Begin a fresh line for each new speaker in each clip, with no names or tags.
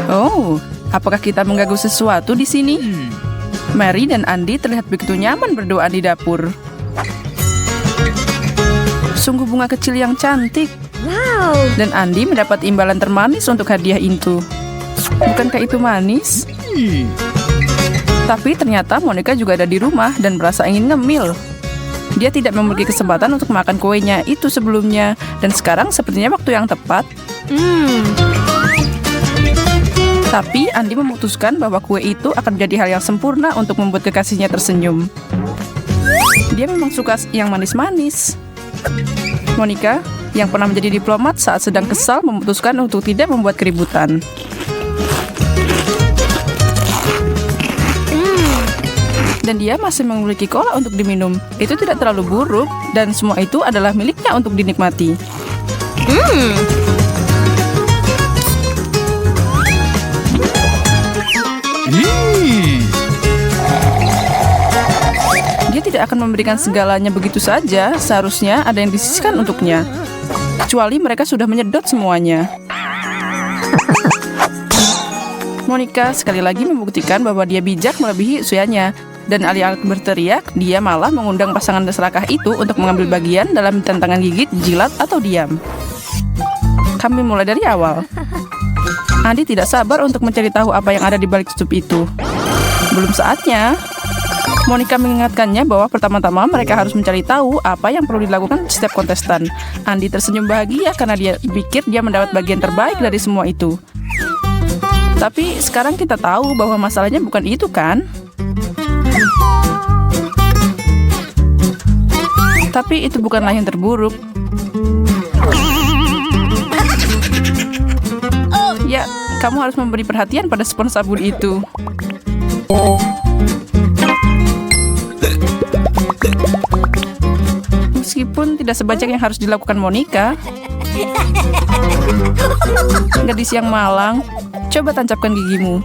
Oh, apakah kita mengganggu sesuatu di sini? Mary dan Andy terlihat begitu nyaman berdoa di dapur. Sungguh bunga kecil yang cantik.
Wow.
Dan Andy mendapat imbalan termanis untuk hadiah itu. Bukankah itu manis? Tapi ternyata Monica juga ada di rumah dan merasa ingin ngemil. Dia tidak memiliki kesempatan untuk makan kuenya itu sebelumnya. Dan sekarang sepertinya waktu yang tepat. Tapi Andy memutuskan bahwa kue itu akan menjadi hal yang sempurna untuk membuat kekasihnya tersenyum. Dia memang suka yang manis-manis. Monica, yang pernah menjadi diplomat saat sedang kesal, memutuskan untuk tidak membuat keributan. Dan dia masih memiliki cola untuk diminum. Itu tidak terlalu buruk, dan semua itu adalah miliknya untuk dinikmati. Dia tidak akan memberikan segalanya begitu saja. Seharusnya ada yang disisihkan untuknya. Kecuali mereka sudah menyedot semuanya. Monica sekali lagi membuktikan bahwa dia bijak melebihi usianya. Dan alih-alih berteriak, dia malah mengundang pasangan serakah itu untuk mengambil bagian dalam tantangan gigit, jilat, atau diam. Kami mulai dari awal. Andy tidak sabar untuk mencari tahu apa yang ada di balik tutup itu. Belum saatnya. Monica mengingatkannya bahwa pertama-tama mereka harus mencari tahu apa yang perlu dilakukan setiap kontestan. Andy tersenyum bahagia karena dia pikir dia mendapat bagian terbaik dari semua itu. Tapi sekarang kita tahu bahwa masalahnya bukan itu, kan? Tapi itu bukanlah yang terburuk. Ya, kamu harus memberi perhatian pada spons sabun itu. Meskipun tidak sebanyak yang harus dilakukan Monica. Gadis yang malang, coba tancapkan gigimu.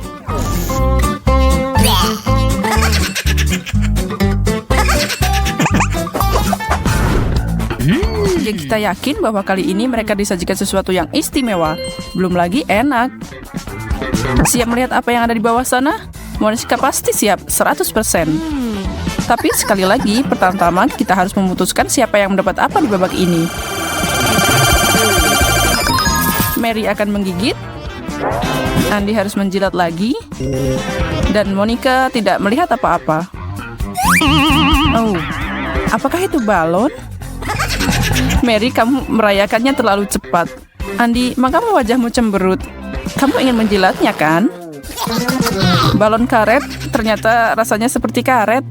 Jadi kita yakin bahwa kali ini mereka disajikan sesuatu yang istimewa. Belum lagi enak. Siap melihat apa yang ada di bawah sana? Monica pasti siap, 100%. Tapi sekali lagi, pertama-tama kita harus memutuskan siapa yang mendapat apa di babak ini. Mary akan menggigit. Andy harus menjilat lagi. Dan Monica tidak melihat apa-apa. Oh, apakah itu balon? Mary, kamu merayakannya terlalu cepat. Andy, mengapa wajahmu cemberut? Kamu ingin menjilatnya, kan? Balon karet ternyata rasanya seperti karet.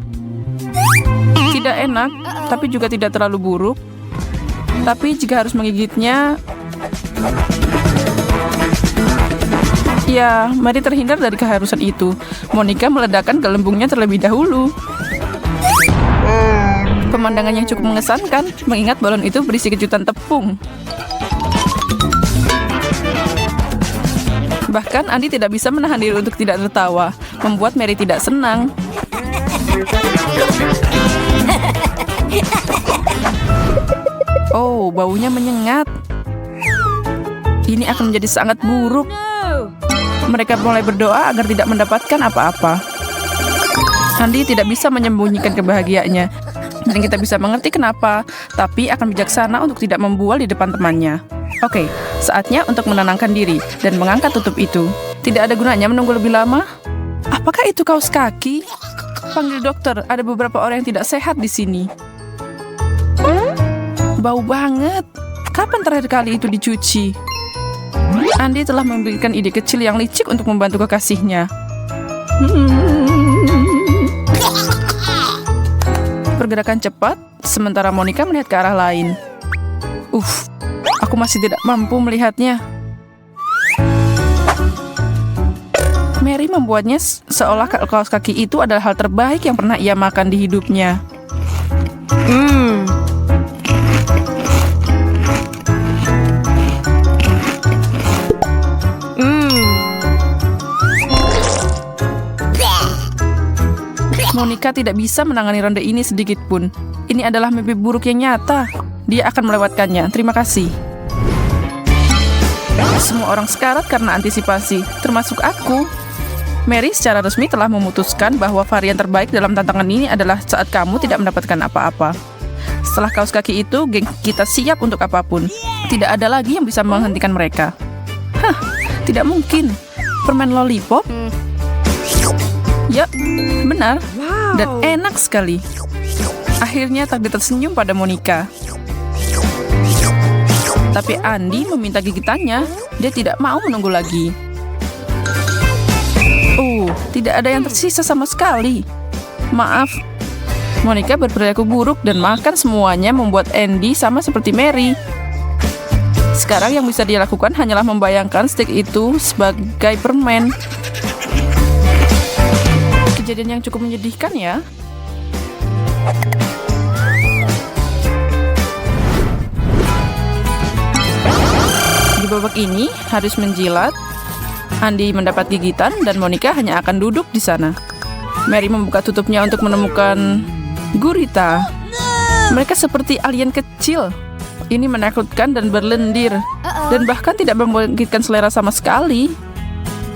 Tidak enak, tapi juga tidak terlalu buruk. Tapi jika harus menggigitnya... Ya, Mary terhindar dari keharusan itu. Monica meledakkan gelembungnya terlebih dahulu. Pemandangan yang cukup mengesankan, mengingat balon itu berisi kejutan tepung. Bahkan Andy tidak bisa menahan diri untuk tidak tertawa, membuat Mary tidak senang. Oh, baunya menyengat. Ini akan menjadi sangat buruk. Mereka mulai berdoa agar tidak mendapatkan apa-apa. Andy tidak bisa menyembunyikan kebahagiaannya. Dan kita bisa mengerti kenapa, tapi akan bijaksana untuk tidak membual di depan temannya. Oke, saatnya untuk menenangkan diri dan mengangkat tutup itu. Tidak ada gunanya menunggu lebih lama. Apakah itu kaos kaki? Panggil dokter, ada beberapa orang yang tidak sehat di sini. Bau banget. Kapan terakhir kali itu dicuci? Andy telah memberikan ide kecil yang licik untuk membantu kekasihnya. Pergerakan cepat, sementara Monica melihat ke arah lain. Aku masih tidak mampu melihatnya. Mary membuatnya seolah kaos kaki itu adalah hal terbaik yang pernah ia makan di hidupnya. Monica tidak bisa menangani ronde ini sedikit pun. Ini adalah mimpi buruk yang nyata. Dia akan melewatkannya. Terima kasih. Semua orang sekarat karena antisipasi, termasuk aku. Mary secara resmi telah memutuskan bahwa varian terbaik dalam tantangan ini adalah saat kamu tidak mendapatkan apa-apa. Setelah kaos kaki itu, geng kita siap untuk apapun. Tidak ada lagi yang bisa menghentikan mereka. Hah, tidak mungkin. Permen lollipop? Ya, benar. Dan enak sekali. Akhirnya takdir tersenyum pada Monica. Tapi Andy meminta gigitannya. Dia tidak mau menunggu lagi. Tidak ada yang tersisa sama sekali. Maaf. Monica berperilaku buruk dan makan semuanya membuat Andy sama seperti Mary. Sekarang yang bisa dia lakukan hanyalah membayangkan stik itu sebagai permen. Kejadian yang cukup menyedihkan ya. Di babak ini harus menjilat. Andy mendapat gigitan dan Monica hanya akan duduk di sana. Mary membuka tutupnya untuk menemukan gurita. Mereka seperti alien kecil. Ini menakutkan dan berlendir. Dan bahkan tidak membangkitkan selera sama sekali.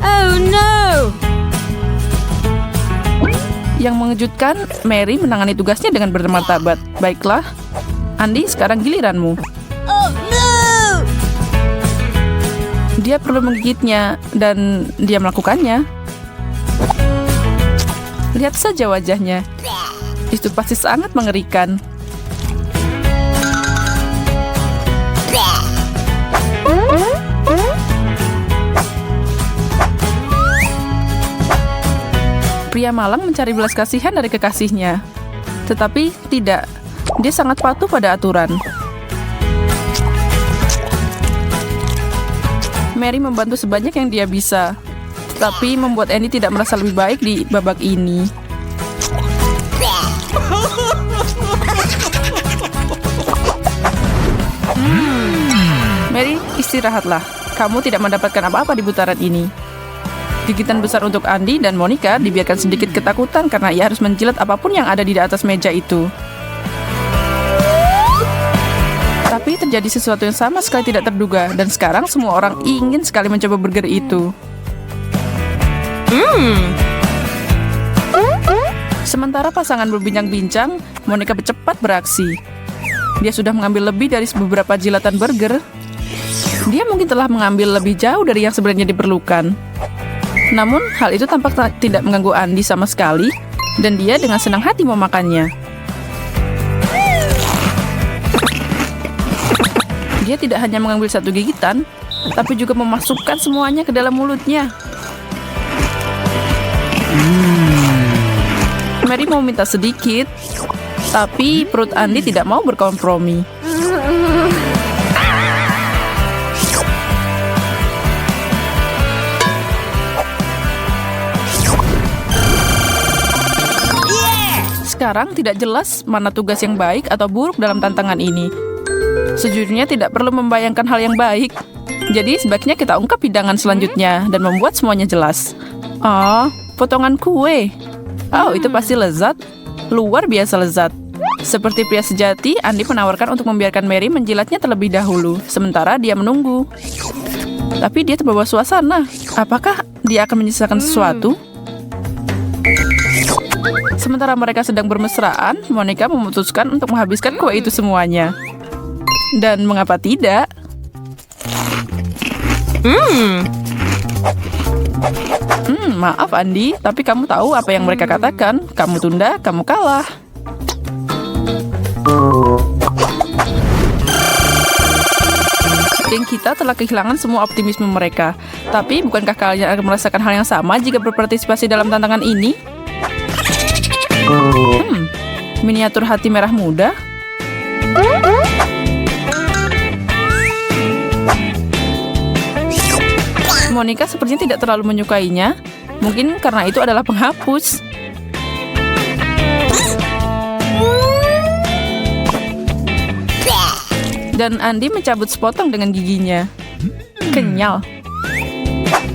Oh no!
Yang mengejutkan, Mary menangani tugasnya dengan bermartabat. Baiklah, Andy, sekarang giliranmu.
Oh no!
Dia perlu menggigitnya, dan dia melakukannya. Lihat saja wajahnya. Itu pasti sangat mengerikan. Pria malang mencari belas kasihan dari kekasihnya. Tetapi tidak, dia sangat patuh pada aturan. Mary membantu sebanyak yang dia bisa, tapi membuat Andy tidak merasa lebih baik di babak ini. Mary, istirahatlah. Kamu tidak mendapatkan apa-apa di putaran ini. Gigitan besar untuk Andy dan Monica dibiarkan sedikit ketakutan karena ia harus menjilat apapun yang ada di atas meja itu. Tapi terjadi sesuatu yang sama sekali tidak terduga, dan sekarang semua orang ingin sekali mencoba burger itu. Sementara pasangan berbincang-bincang, Monica cepat beraksi. Dia sudah mengambil lebih dari beberapa jilatan burger. Dia mungkin telah mengambil lebih jauh dari yang sebenarnya diperlukan. Namun, hal itu tampak tidak mengganggu Andy sama sekali, dan dia dengan senang hati memakannya. Dia tidak hanya mengambil satu gigitan, tapi juga memasukkan semuanya ke dalam mulutnya. Mary mau minta sedikit, tapi perut Andy tidak mau berkompromi. Sekarang tidak jelas mana tugas yang baik atau buruk dalam tantangan ini. Sejujurnya tidak perlu membayangkan hal yang baik. Jadi sebaiknya kita ungkap hidangan selanjutnya dan membuat semuanya jelas. Potongan kue. Itu pasti lezat. Luar biasa lezat. Seperti pria sejati, Andy menawarkan untuk membiarkan Mary menjilatnya terlebih dahulu, sementara dia menunggu. Tapi dia terbawa suasana. Apakah dia akan menyisakan sesuatu? Sementara mereka sedang bermesraan, Monica memutuskan untuk menghabiskan kue itu semuanya. Dan mengapa tidak? Maaf Andy, tapi kamu tahu apa yang mereka katakan. Kamu tunda, kamu kalah. Geng kita telah kehilangan semua optimisme mereka. Tapi bukankah kalian akan merasakan hal yang sama jika berpartisipasi dalam tantangan ini? Miniatur hati merah muda? Monica sepertinya tidak terlalu menyukainya. Mungkin karena itu adalah penghapus. Dan Andy mencabut sepotong dengan giginya. Kenyal.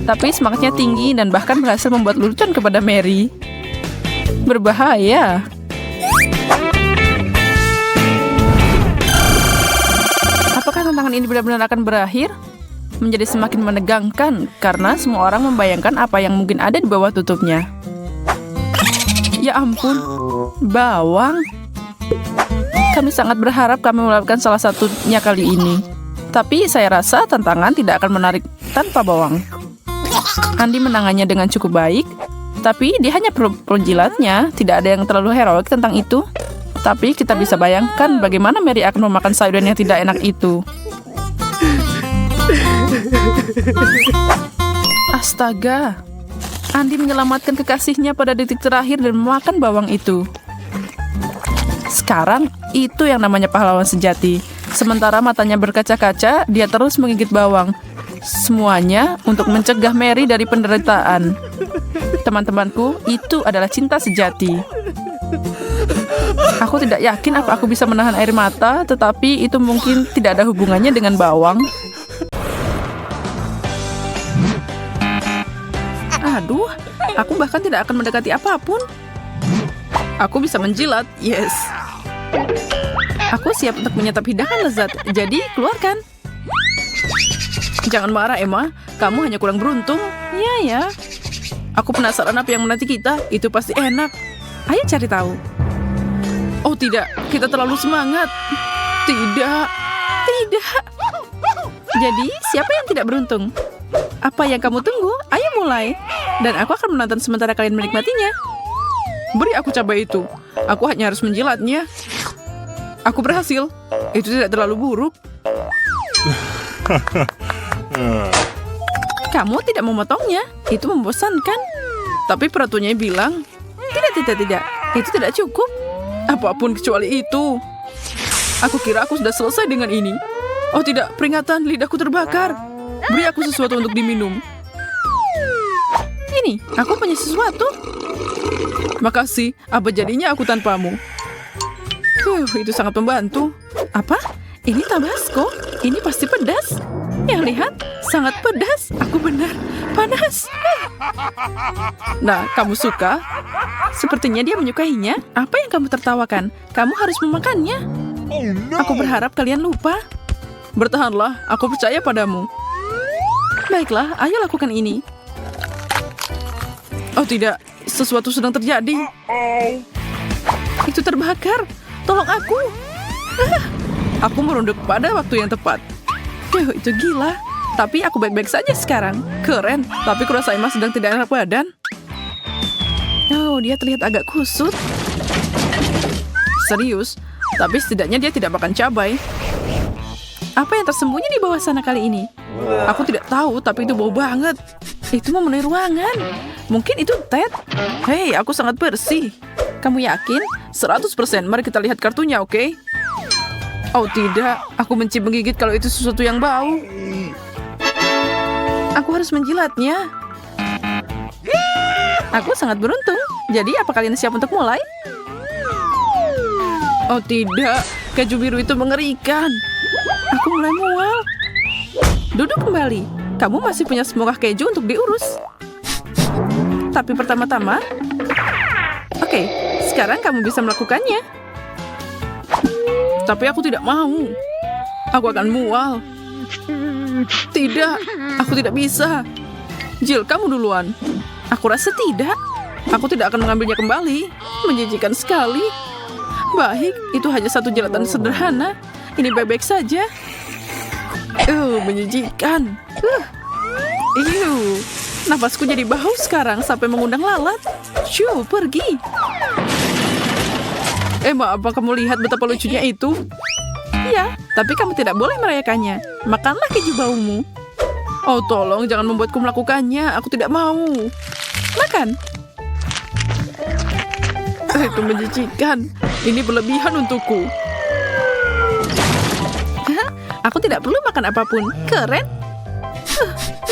Tapi semangatnya tinggi dan bahkan berhasil membuat lelucon kepada Mary. Berbahaya. Apakah tantangan ini benar-benar akan berakhir? menjadi semakin menegangkan karena semua orang membayangkan apa yang mungkin ada di bawah tutupnya. Ya ampun, bawang. Kami sangat berharap kami melakukan salah satunya kali ini. Tapi saya rasa tantangan tidak akan menarik tanpa bawang. Andy menangannya dengan cukup baik, tapi dia hanya perlu penjilatnya. Tidak ada yang terlalu heroik tentang itu. Tapi kita bisa bayangkan bagaimana Mary akan memakan sayuran yang tidak enak itu. Astaga, Andy menyelamatkan kekasihnya pada detik terakhir dan memakan bawang itu. Sekarang, itu yang namanya pahlawan sejati. Sementara matanya berkaca-kaca, dia terus menggigit bawang. Semuanya untuk mencegah Mary dari penderitaan. Teman-temanku, itu adalah cinta sejati. Aku tidak yakin apa aku bisa menahan air mata, tetapi itu mungkin tidak ada hubungannya dengan bawang. Aduh, aku bahkan tidak akan mendekati apapun. Aku bisa menjilat, yes. Aku siap untuk menyantap hidangan lezat, jadi keluarkan. Jangan marah, Emma. Kamu hanya kurang beruntung. Ya. Aku penasaran apa yang menanti kita. Itu pasti enak. Ayo cari tahu. Oh tidak, kita terlalu semangat. Tidak. Jadi, siapa yang tidak beruntung? Apa yang kamu tunggu? Ayo mulai. Dan aku akan menonton sementara kalian menikmatinya. Beri aku cabai itu. Aku hanya harus menjilatnya. Aku berhasil. Itu tidak terlalu buruk. Kamu tidak memotongnya. Itu membosankan. Tapi peratunya bilang, tidak. Itu tidak cukup. Apapun kecuali itu. Aku kira aku sudah selesai dengan ini. Oh tidak, peringatan, lidahku terbakar. Beri aku sesuatu untuk diminum. Ini, aku punya sesuatu. Makasih, apa jadinya aku tanpamu? Itu sangat membantu. Apa? Ini Tabasco? Ini pasti pedas. Ya, lihat, sangat pedas. Aku benar, panas. Nah, kamu suka? Sepertinya dia menyukainya. Apa yang kamu tertawakan? Kamu harus memakannya. Aku berharap kalian lupa. Bertahanlah, aku percaya padamu. Baiklah, ayo lakukan ini. Oh tidak, sesuatu sedang terjadi. Itu terbakar. Tolong aku. Aku merunduk pada waktu yang tepat. Itu gila. Tapi aku baik-baik saja sekarang. Keren, tapi kurasa Emma sedang tidak enak badan. Oh, dia terlihat agak kusut. Serius, tapi setidaknya dia tidak makan cabai. Apa yang tersembunyi di bawah sana kali ini? Aku tidak tahu, tapi itu bau banget. Itu memenuhi ruangan. Mungkin itu Ted. Hei, aku sangat bersih. Kamu yakin? 100%. Mari kita lihat kartunya, oke? Oh tidak, aku benci menggigit kalau itu sesuatu yang bau. Aku harus menjilatnya. Aku sangat beruntung. Jadi, apa kalian siap untuk mulai? Oh tidak, keju biru itu mengerikan. Aku mulai mual. Duduk kembali. Kamu masih punya semurah keju untuk diurus. Tapi pertama-tama... Oke, sekarang kamu bisa melakukannya. Tapi aku tidak mau. Aku akan mual. Tidak, aku tidak bisa. Jill, kamu duluan. Aku rasa tidak. Aku tidak akan mengambilnya kembali. Menjijikan sekali. Baik, itu hanya satu jilatan sederhana. Ini baik-baik saja. Menjijikan. Napasku jadi bau sekarang sampai mengundang lalat. Shoo, pergi. Emma, apa kamu lihat betapa lucunya itu? Iya, tapi kamu tidak boleh merayakannya. Makanlah keju baumu. Oh, tolong jangan membuatku melakukannya. Aku tidak mau. Makan. Itu menjijikan. Ini berlebihan untukku. Aku tidak perlu makan apapun. Keren.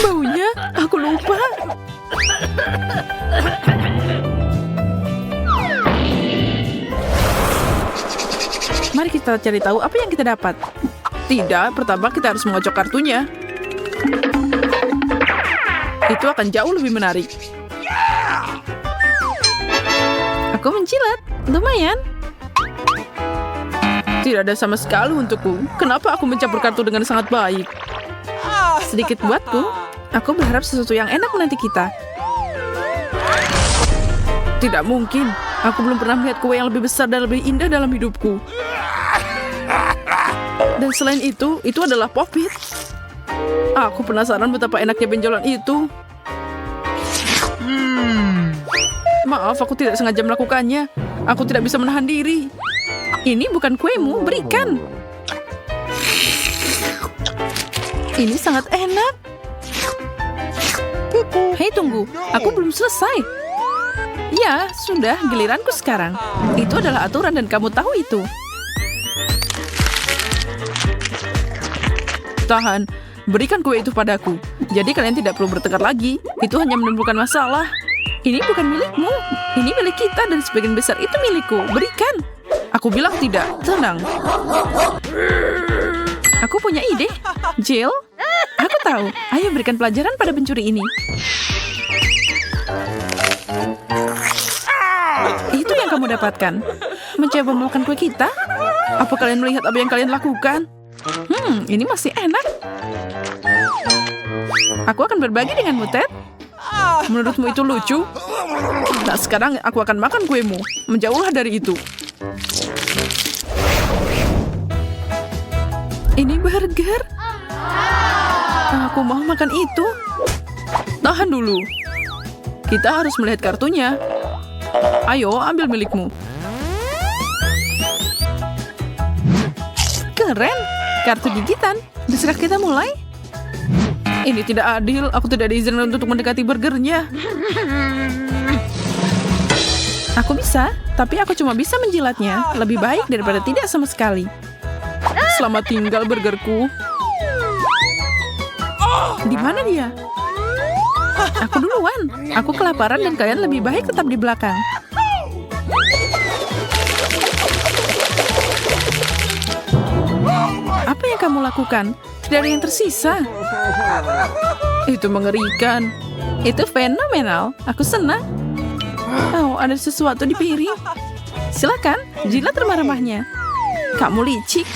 Baunya, aku lupa. Mari kita cari tahu apa yang kita dapat. Tidak, pertama kita harus mengocok kartunya. Itu akan jauh lebih menarik. Aku mencilat. Lumayan. Tidak ada sama sekali untukku. Kenapa aku mencampur kartu dengan sangat baik? Sedikit buatku. Aku berharap sesuatu yang enak menanti kita. Tidak mungkin. Aku belum pernah melihat kue yang lebih besar dan lebih indah dalam hidupku. Dan selain itu adalah Pop-It. Aku penasaran betapa enaknya benjolan itu. Maaf, aku tidak sengaja melakukannya. Aku tidak bisa menahan diri. Ini bukan kuemu, berikan. Ini sangat enak. Hei, tunggu. Aku belum selesai. Ya, sudah. Giliranku sekarang. Itu adalah aturan dan kamu tahu itu. Tahan. Berikan kue itu padaku. Jadi kalian tidak perlu bertengkar lagi. Itu hanya menimbulkan masalah. Ini bukan milikmu. Ini milik kita dan sebagian besar itu milikku. Berikan. Aku bilang tidak. Tenang. Aku punya ide. Jill, aku tahu. Ayo berikan pelajaran pada pencuri ini. Itu yang kamu dapatkan. Mencoba memakan kue kita? Apa kalian melihat apa yang kalian lakukan? Ini masih enak. Aku akan berbagi denganmu, Ted. Menurutmu itu lucu? Nah, sekarang aku akan makan kuemu. Menjauhlah dari itu. Ini burger. Aku mau makan itu. Tahan dulu. Kita harus melihat kartunya. Ayo, ambil milikmu. Keren. Kartu gigitan. Desak kita mulai. Ini tidak adil. Aku tidak diizinkan untuk mendekati burgernya. Aku bisa, tapi aku cuma bisa menjilatnya. Lebih baik daripada tidak sama sekali. Selamat tinggal burgerku. Di mana dia? Aku duluan. Aku kelaparan dan kalian lebih baik tetap di belakang. Apa yang kamu lakukan? Tidak ada yang tersisa. Itu mengerikan. Itu fenomenal. Aku senang. Oh, ada sesuatu di piring. Silakan, jilat remah-remahnya. Kamu licik.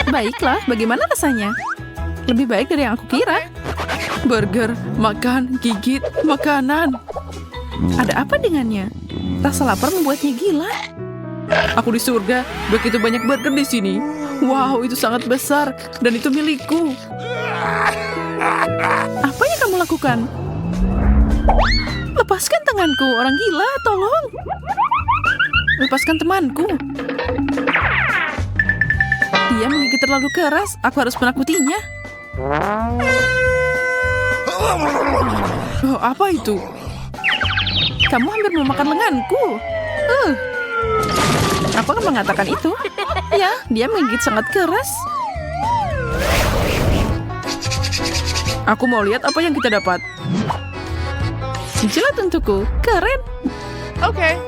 Baiklah, bagaimana rasanya? Lebih baik dari yang aku kira. Burger, makan, gigit, makanan. Ada apa dengannya? Rasa lapar membuatnya gila. Aku di surga, begitu banyak burger di sini. Wow, itu sangat besar dan itu milikku. Apa yang kamu lakukan? Lepaskan tanganku, orang gila, tolong. Lepaskan temanku. Dia menggigit terlalu keras, aku harus menakutinya. Oh, apa itu? Kamu hampir memakan lenganku. Apa kamu mengatakan itu? Ya, dia menggigit sangat keras. Aku mau lihat apa yang kita dapat. Jilat untukku, keren. Oke.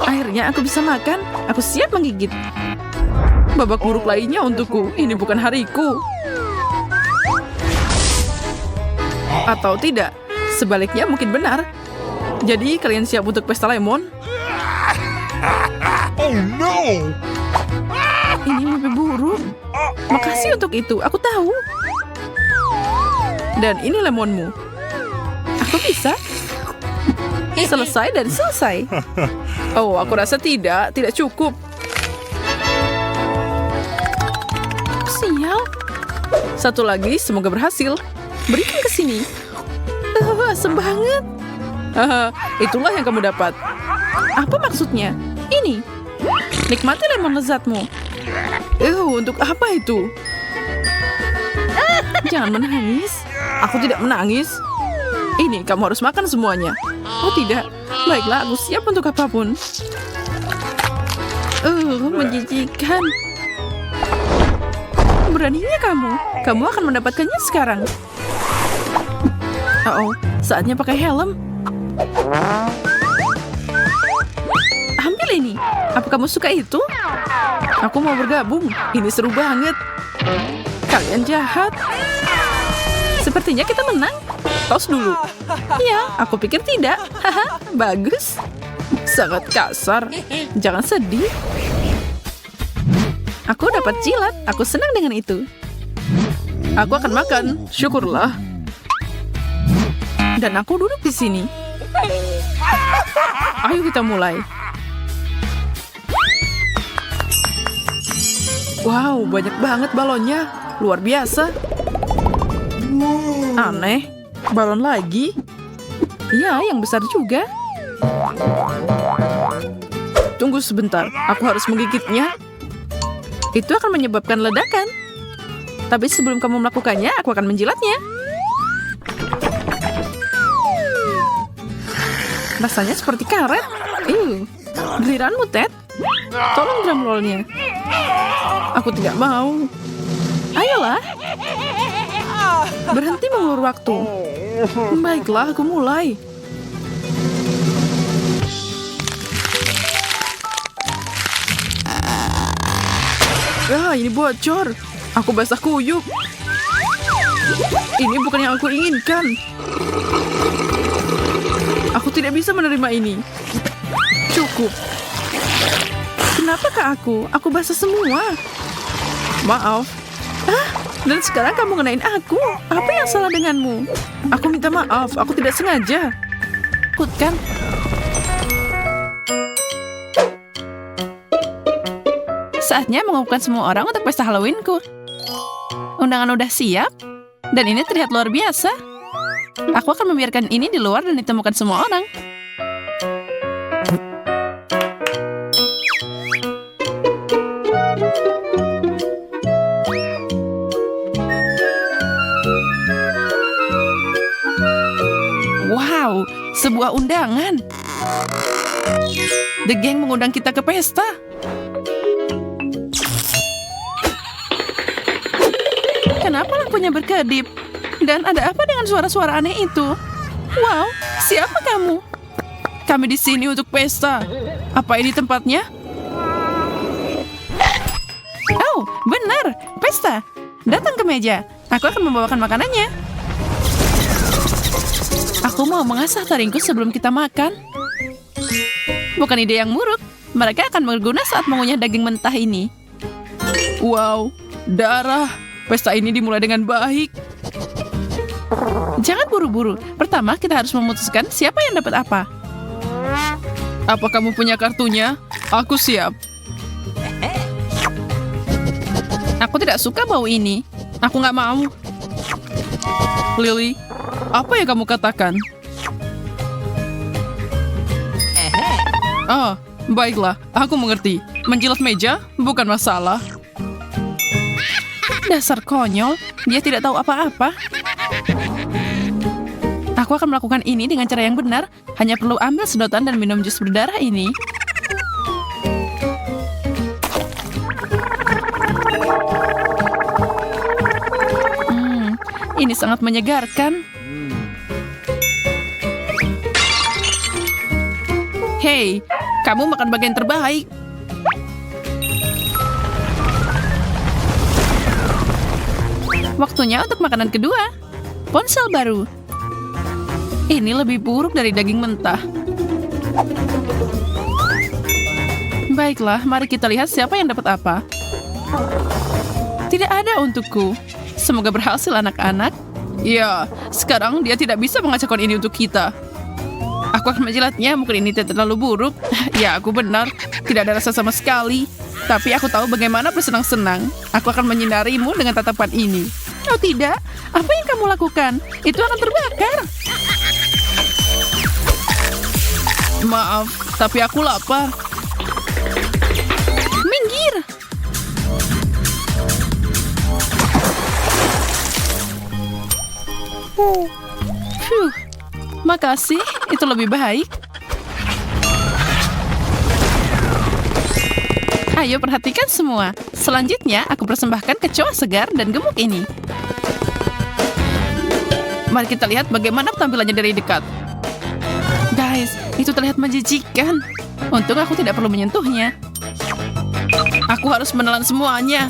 Akhirnya aku bisa makan. Aku siap menggigit. Babak buruk lainnya untukku. Ini bukan hariku. Atau tidak. Sebaliknya mungkin benar. Jadi kalian siap untuk pesta lemon?
Oh no!
Ini mimpi buruk. Makasih untuk itu, aku tahu. Dan ini lemonmu. Aku bisa. Selesai dan selesai. Oh, aku rasa tidak cukup. Sial. Satu lagi, semoga berhasil. Berikan ke sini. Asem banget. Itulah yang kamu dapat. Apa maksudnya? Ini. Nikmati lemon lezatmu. Untuk apa itu? Jangan menangis. Aku tidak menangis. Ini, kamu harus makan semuanya. Oh tidak. Baiklah, aku siap untuk apapun. Menjijikan. Beraninya kamu. Kamu akan mendapatkannya sekarang. Oh, saatnya pakai helm. Ambil ini. Apa kamu suka itu? Aku mau bergabung. Ini seru banget. Kalian jahat. Sepertinya kita menang. Tos dulu. Ya, aku pikir tidak. Haha, bagus. Sangat kasar. Jangan sedih. Aku dapat jilat. Aku senang dengan itu. Aku akan makan. Syukurlah. Dan aku duduk di sini. Ayo kita mulai. Wow, banyak banget balonnya. Luar biasa. Aneh. Balon lagi? Ya, yang besar juga. Tunggu sebentar. Aku harus menggigitnya. Itu akan menyebabkan ledakan. Tapi sebelum kamu melakukannya, aku akan menjilatnya. Rasanya seperti karet. Giliranmu, Ted. Tolong drum rollnya. Aku tidak mau. Ayolah. Berhenti mengulur waktu. Baiklah, aku mulai. Ini bocor. Aku basah kuyup. Ini bukan yang aku inginkan. Aku tidak bisa menerima ini. Cukup. Kenapakah aku? Aku basah semua. Maaf. Dan sekarang kamu ngenain aku. Apa yang salah denganmu? Aku minta maaf. Aku tidak sengaja. Takut kan? Saatnya mengumumkan semua orang untuk pesta Halloweenku. Undangan udah siap. Dan ini terlihat luar biasa. Aku akan membiarkan ini di luar dan ditemukan semua orang. Wow, sebuah undangan. The Gang mengundang kita ke pesta. Kenapa lampunya berkedip? Dan ada apa dengan suara-suara aneh itu? Wow, siapa kamu? Kami di sini untuk pesta. Apa ini tempatnya? Oh, benar, pesta. Datang ke meja. Aku akan membawakan makanannya. Aku mau mengasah taringku sebelum kita makan. Bukan ide yang buruk. Mereka akan berguna saat mengunyah daging mentah ini. Wow, darah. Pesta ini dimulai dengan baik. Jangan buru-buru. Pertama, kita harus memutuskan siapa yang dapat apa. Apa kamu punya kartunya? Aku siap. Aku tidak suka bau ini. Aku nggak mau. Lily, apa yang kamu katakan? Oh, baiklah. Aku mengerti. Menjilat meja bukan masalah. Dasar konyol, dia tidak tahu apa-apa. Aku akan melakukan ini dengan cara yang benar. Hanya perlu ambil sedotan dan minum jus berdarah ini. Ini sangat menyegarkan. Hei, kamu makan bagian terbaik. Waktunya untuk makanan kedua. Ponsel baru. Ini lebih buruk dari daging mentah. Baiklah, mari kita lihat siapa yang dapat apa. Tidak ada untukku. Semoga berhasil anak-anak. Ya, sekarang dia tidak bisa mengajarkan ini untuk kita. Aku akan menjilatnya, mungkin ini tidak terlalu buruk. Ya, aku benar. Tidak ada rasa sama sekali. Tapi aku tahu bagaimana bersenang-senang. Aku akan menyinarimu dengan tatapan ini. Oh tidak, apa yang kamu lakukan? Itu akan terbakar. Maaf, tapi aku lapar. Minggir. Makasih, itu lebih baik. Ayo perhatikan semua. Selanjutnya, aku persembahkan kecoa segar dan gemuk ini. Mari kita lihat bagaimana tampilannya dari dekat. Guys, itu terlihat menjijikan. Untung aku tidak perlu menyentuhnya. Aku harus menelan semuanya.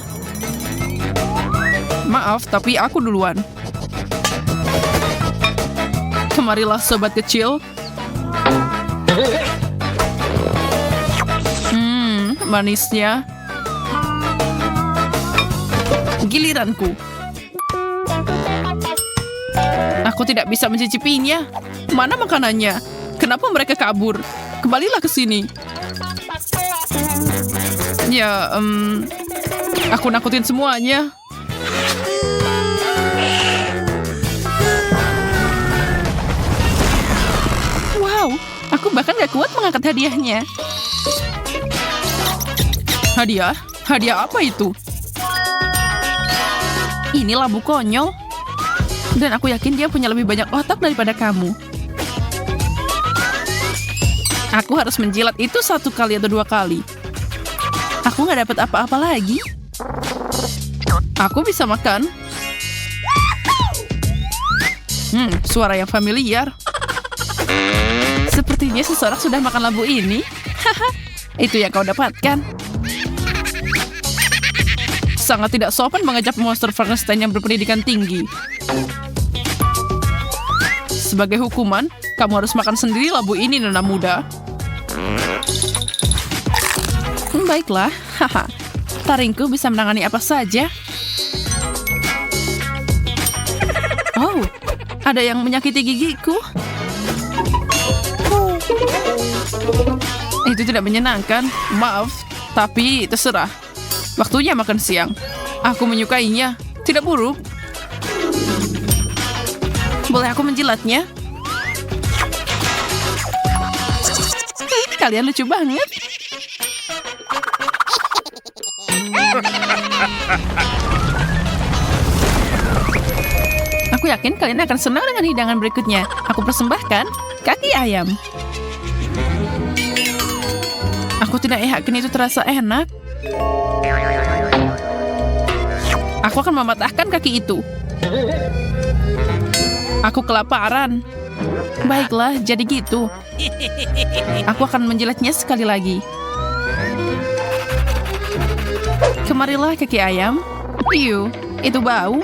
Maaf, tapi aku duluan. Kemarilah sobat kecil. Manisnya. Giliranku. Aku tidak bisa mencicipinya. Mana makanannya? Kenapa mereka kabur? Kembalilah ke sini. Ya, aku nakutin semuanya. Wow, aku bahkan gak kuat mengangkat hadiahnya. Hadiah? Hadiah apa itu? Ini labu konyol. Dan aku yakin dia punya lebih banyak otak daripada kamu. Aku harus menjilat itu 1 kali atau 2 kali. Aku nggak dapat apa-apa lagi. Aku bisa makan. Suara yang familiar. Sepertinya seseorang sudah makan labu ini. Haha, itu yang kau dapatkan. Sangat tidak sopan mengajak monster Frankenstein yang berpendidikan tinggi. Sebagai hukuman, kamu harus makan sendiri labu ini, nona muda. Baiklah, haha. Taringku bisa menangani apa saja. Oh, ada yang menyakiti gigiku. Itu tidak menyenangkan. Maaf, tapi terserah. Waktunya makan siang. Aku menyukainya. Tidak buruk. Boleh aku menjilatnya? Kalian lucu banget. Aku yakin kalian akan senang dengan hidangan berikutnya. Aku persembahkan kaki ayam. Aku tidak yakin itu terasa enak. Aku akan mematahkan kaki itu. Aku kelaparan. Baiklah, jadi gitu. Aku akan menjilatnya sekali lagi. Kemarilah kaki ayam. Iu, itu bau.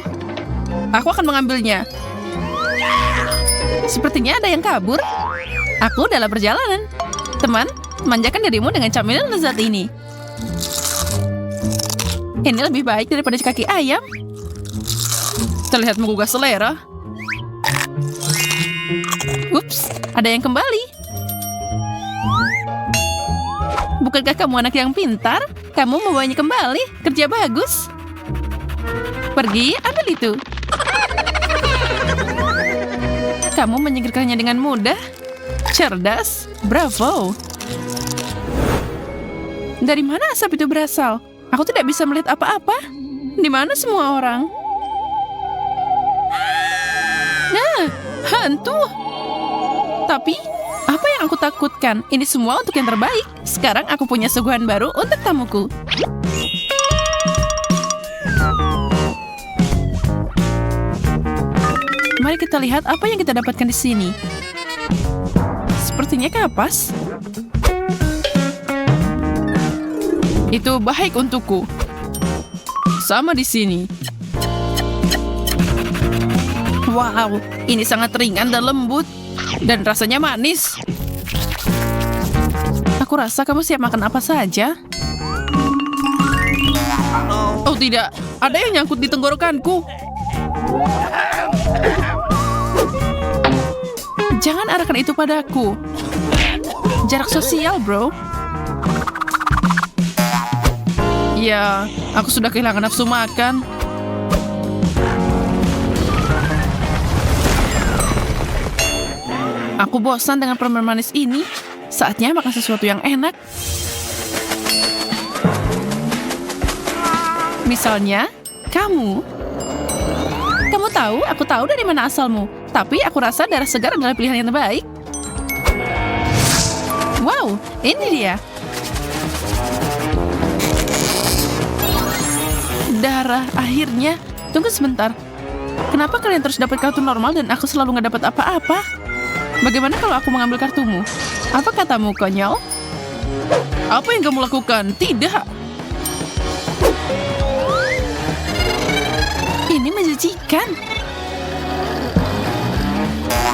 Aku akan mengambilnya. Sepertinya ada yang kabur. Aku dalam perjalanan. Teman, manjakan dirimu dengan camilan lezat ini. Ini lebih baik daripada kaki ayam. Terlihat menggugah selera. Ups, ada yang kembali. Bukankah kamu anak yang pintar? Kamu membawanya kembali. Kerja bagus. Pergi, ambil itu. Kamu menyingkirkannya dengan mudah. Cerdas. Bravo. Dari mana asap itu berasal? Aku tidak bisa melihat apa-apa. Di mana semua orang? Nah, hantu. Tapi, apa yang aku takutkan? Ini semua untuk yang terbaik. Sekarang aku punya suguhan baru untuk tamuku. Mari kita lihat apa yang kita dapatkan di sini. Sepertinya kapas. Itu baik untukku. Sama di sini. Wow, ini sangat ringan dan lembut. Dan rasanya manis. Aku rasa kamu siap makan apa saja. Oh tidak, ada yang nyangkut di tenggorokanku. Jangan arahkan itu padaku. Jarak sosial, bro. Ya, aku sudah kehilangan nafsu makan. Aku bosan dengan permen manis ini. Saatnya makan sesuatu yang enak. Misalnya, kamu. Kamu tahu, aku tahu dari mana asalmu. Tapi aku rasa darah segar adalah pilihan yang terbaik. Wow, ini dia. Darah, akhirnya. Tunggu sebentar. Kenapa kalian terus dapat kartu normal dan aku selalu nggak dapat apa-apa? Bagaimana kalau aku mengambil kartumu? Apa katamu, konyol? Apa yang kamu lakukan? Tidak. Ini menjijikan.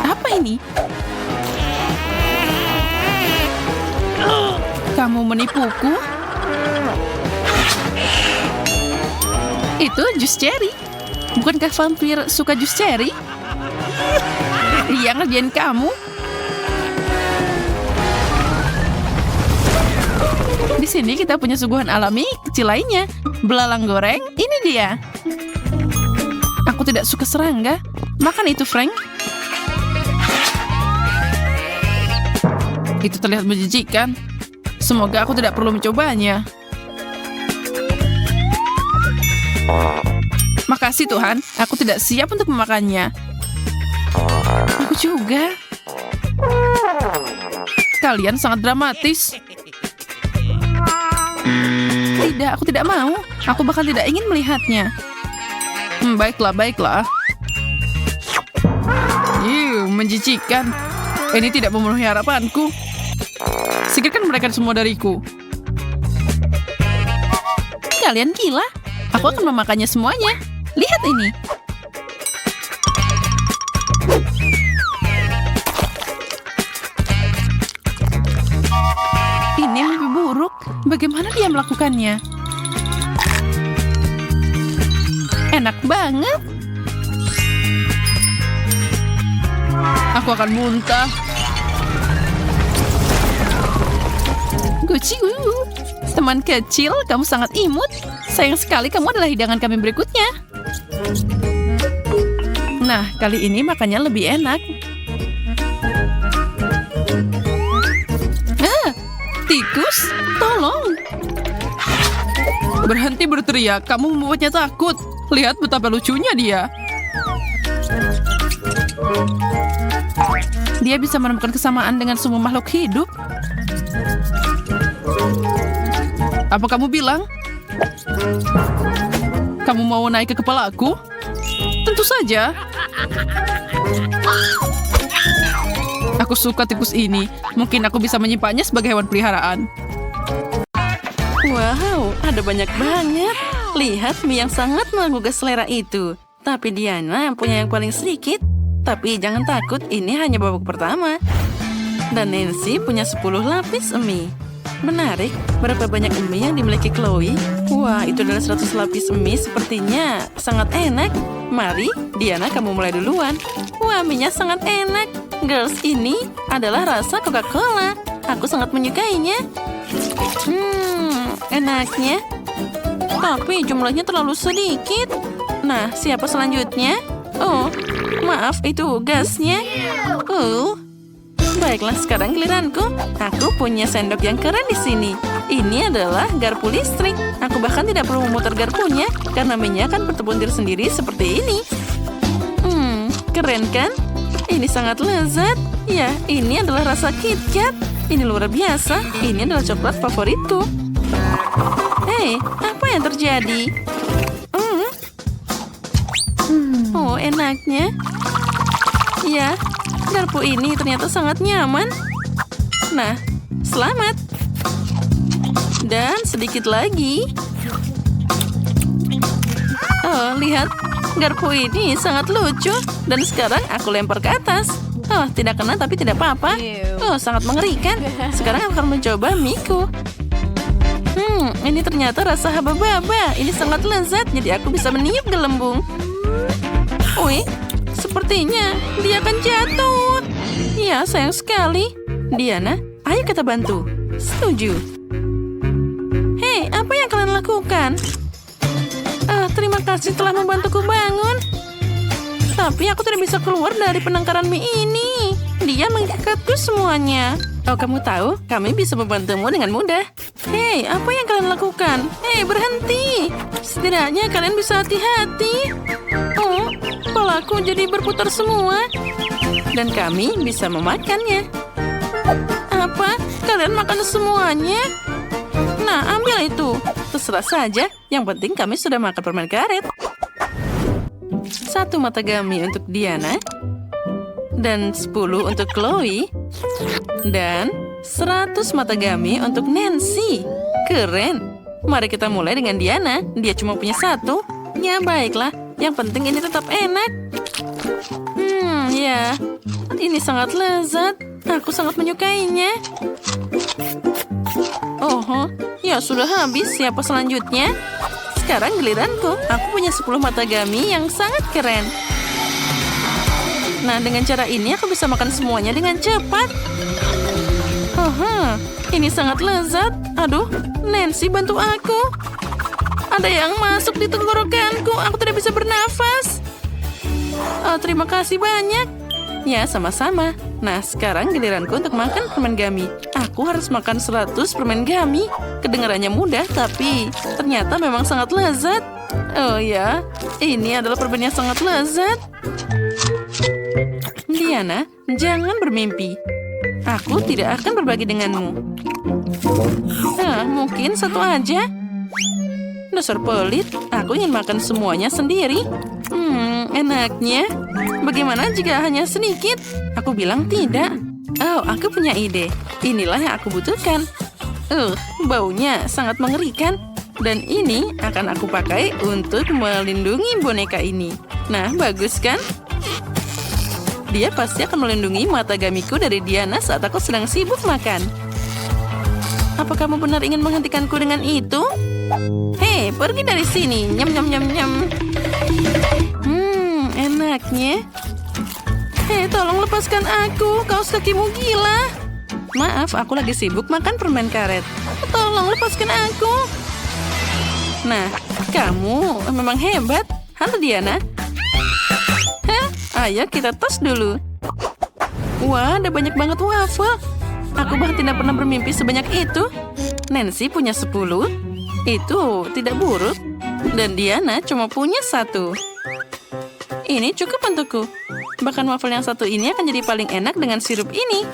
Apa ini? Kamu menipuku? Itu jus cherry. Bukankah vampir suka jus cherry? Dia ngerjain kamu. Di sini kita punya suguhan alami kecil lainnya. Belalang goreng, ini dia. Aku tidak suka serangga. Makan itu, Frank. Itu terlihat menjijikan. Semoga aku tidak perlu mencobanya. Makasih Tuhan, aku tidak siap untuk memakannya. Aku juga. Kalian sangat dramatis. Tidak, aku tidak mau. Aku bahkan tidak ingin melihatnya. Baiklah. Menjijikan. Ini tidak memenuhi harapanku. Singkirkan mereka semua dariku. Kalian gila. Aku akan memakannya semuanya. Lihat ini. Ini yang lebih buruk. Bagaimana dia melakukannya? Enak banget. Aku akan muntah. Guci, teman kecil, kamu sangat imut. Sayang sekali kamu adalah hidangan kami berikutnya. Nah, kali ini makannya lebih enak. Tikus, tolong. Berhenti berteriak, kamu membuatnya takut. Lihat betapa lucunya dia. Dia bisa menemukan kesamaan dengan semua makhluk hidup. Apa kamu bilang? Kamu mau naik ke kepalaku? Tentu saja. Aku suka tikus ini. Mungkin aku bisa menyimpannya sebagai hewan peliharaan. Wow, ada banyak banget. Lihat mie yang sangat menggugah selera itu. Tapi Diana punya yang paling sedikit. Tapi jangan takut, ini hanya babak pertama. Dan Nancy punya 10 lapis mie. Menarik, berapa banyak mie yang dimiliki Chloe? Wah, itu adalah 100 lapis mie, sepertinya sangat enak. Mari, Diana, kamu mulai duluan. Wah, mie-nya sangat enak. Girls, ini adalah rasa Coca-Cola. Aku sangat menyukainya. Enaknya. Tapi jumlahnya terlalu sedikit. Nah, siapa selanjutnya? Oh, maaf, itu gasnya. Baiklah, sekarang giliranku. Aku punya sendok yang keren di sini. Ini adalah garpu listrik. Aku bahkan tidak perlu memutar garpunya, karena minyak akan bertebuntir sendiri seperti ini. Keren kan? Ini sangat lezat. Ya, ini adalah rasa KitKat. Ini luar biasa. Ini adalah coklat favoritku. Hei, apa yang terjadi? Oh, enaknya. Ya, garpu ini ternyata sangat nyaman. Nah, selamat. Dan sedikit lagi. Oh, lihat. Garpu ini sangat lucu. Dan sekarang aku lempar ke atas. Oh, tidak kena tapi tidak apa-apa. Oh, sangat mengerikan. Sekarang aku akan mencoba miku. Ini ternyata rasa haba-baba. Ini sangat lezat, jadi aku bisa meniup gelembung. Wih, sepertinya dia akan jatuh. Ya, sayang sekali. Diana, ayo kita bantu. Setuju. Hei, apa yang kalian lakukan? Terima kasih telah membantuku bangun. Tapi aku tidak bisa keluar dari penangkaran mie ini. Dia mengikatku semuanya. Oh, kamu tahu, kami bisa membantumu dengan mudah. Hei, apa yang kalian lakukan? Hei, berhenti. Setidaknya kalian bisa hati-hati. Oh, kepalaku jadi berputar semua. Dan kami bisa memakannya. Apa? Kalian makan semuanya? Nah, ambil itu. Terserah saja. Yang penting kami sudah makan permen karet. 1 mata gami untuk Diana. Dan 10 untuk Chloe. Dan 100 mata gami untuk Nancy. Keren. Mari kita mulai dengan Diana. Dia cuma punya 1. Ya, baiklah. Yang penting ini tetap enak. Ya. Ini sangat lezat. Aku sangat menyukainya. Oh, ya sudah habis. Siapa selanjutnya? sekarang giliranku. Aku punya 10 mata gummy yang sangat keren. Nah, dengan cara ini aku bisa makan semuanya dengan cepat. Haha, ini sangat lezat. Aduh, Nancy bantu aku. Ada yang masuk di tenggorokanku. Aku tidak bisa bernafas. Oh, terima kasih banyak. Ya, sama-sama. Nah, sekarang giliranku untuk makan permen gummy. Aku harus makan 100 permen gummy. Kedengarannya mudah, tapi ternyata memang sangat lezat. Oh ya, ini adalah permen yang sangat lezat. Diana, jangan bermimpi. Aku tidak akan berbagi denganmu. Mungkin satu aja. Dasar pelit, aku ingin makan semuanya sendiri. Enaknya. Bagaimana jika hanya sedikit? Aku bilang tidak. Oh, aku punya ide. Inilah yang aku butuhkan. Baunya sangat mengerikan. Dan ini akan aku pakai untuk melindungi boneka ini. Nah, bagus kan? Dia pasti akan melindungi mata gamiku dari Diana saat aku sedang sibuk makan. Apa kamu benar ingin menghentikanku dengan itu? Hei, pergi dari sini. Nyam, nyam, nyam, nyam. Enaknya. Hei, tolong lepaskan aku. Kaos kakimu gila. Maaf, aku lagi sibuk makan permen karet. Tolong lepaskan aku. Nah, kamu memang hebat. Halo, Diana. Ayo kita tos dulu. Wah, ada banyak banget waffle. Aku bahkan tidak pernah bermimpi sebanyak itu. Nancy punya 10. Itu tidak buruk. Dan Diana cuma punya 1. Ini cukup untukku. Bahkan waffle yang satu ini akan jadi paling enak dengan sirup ini.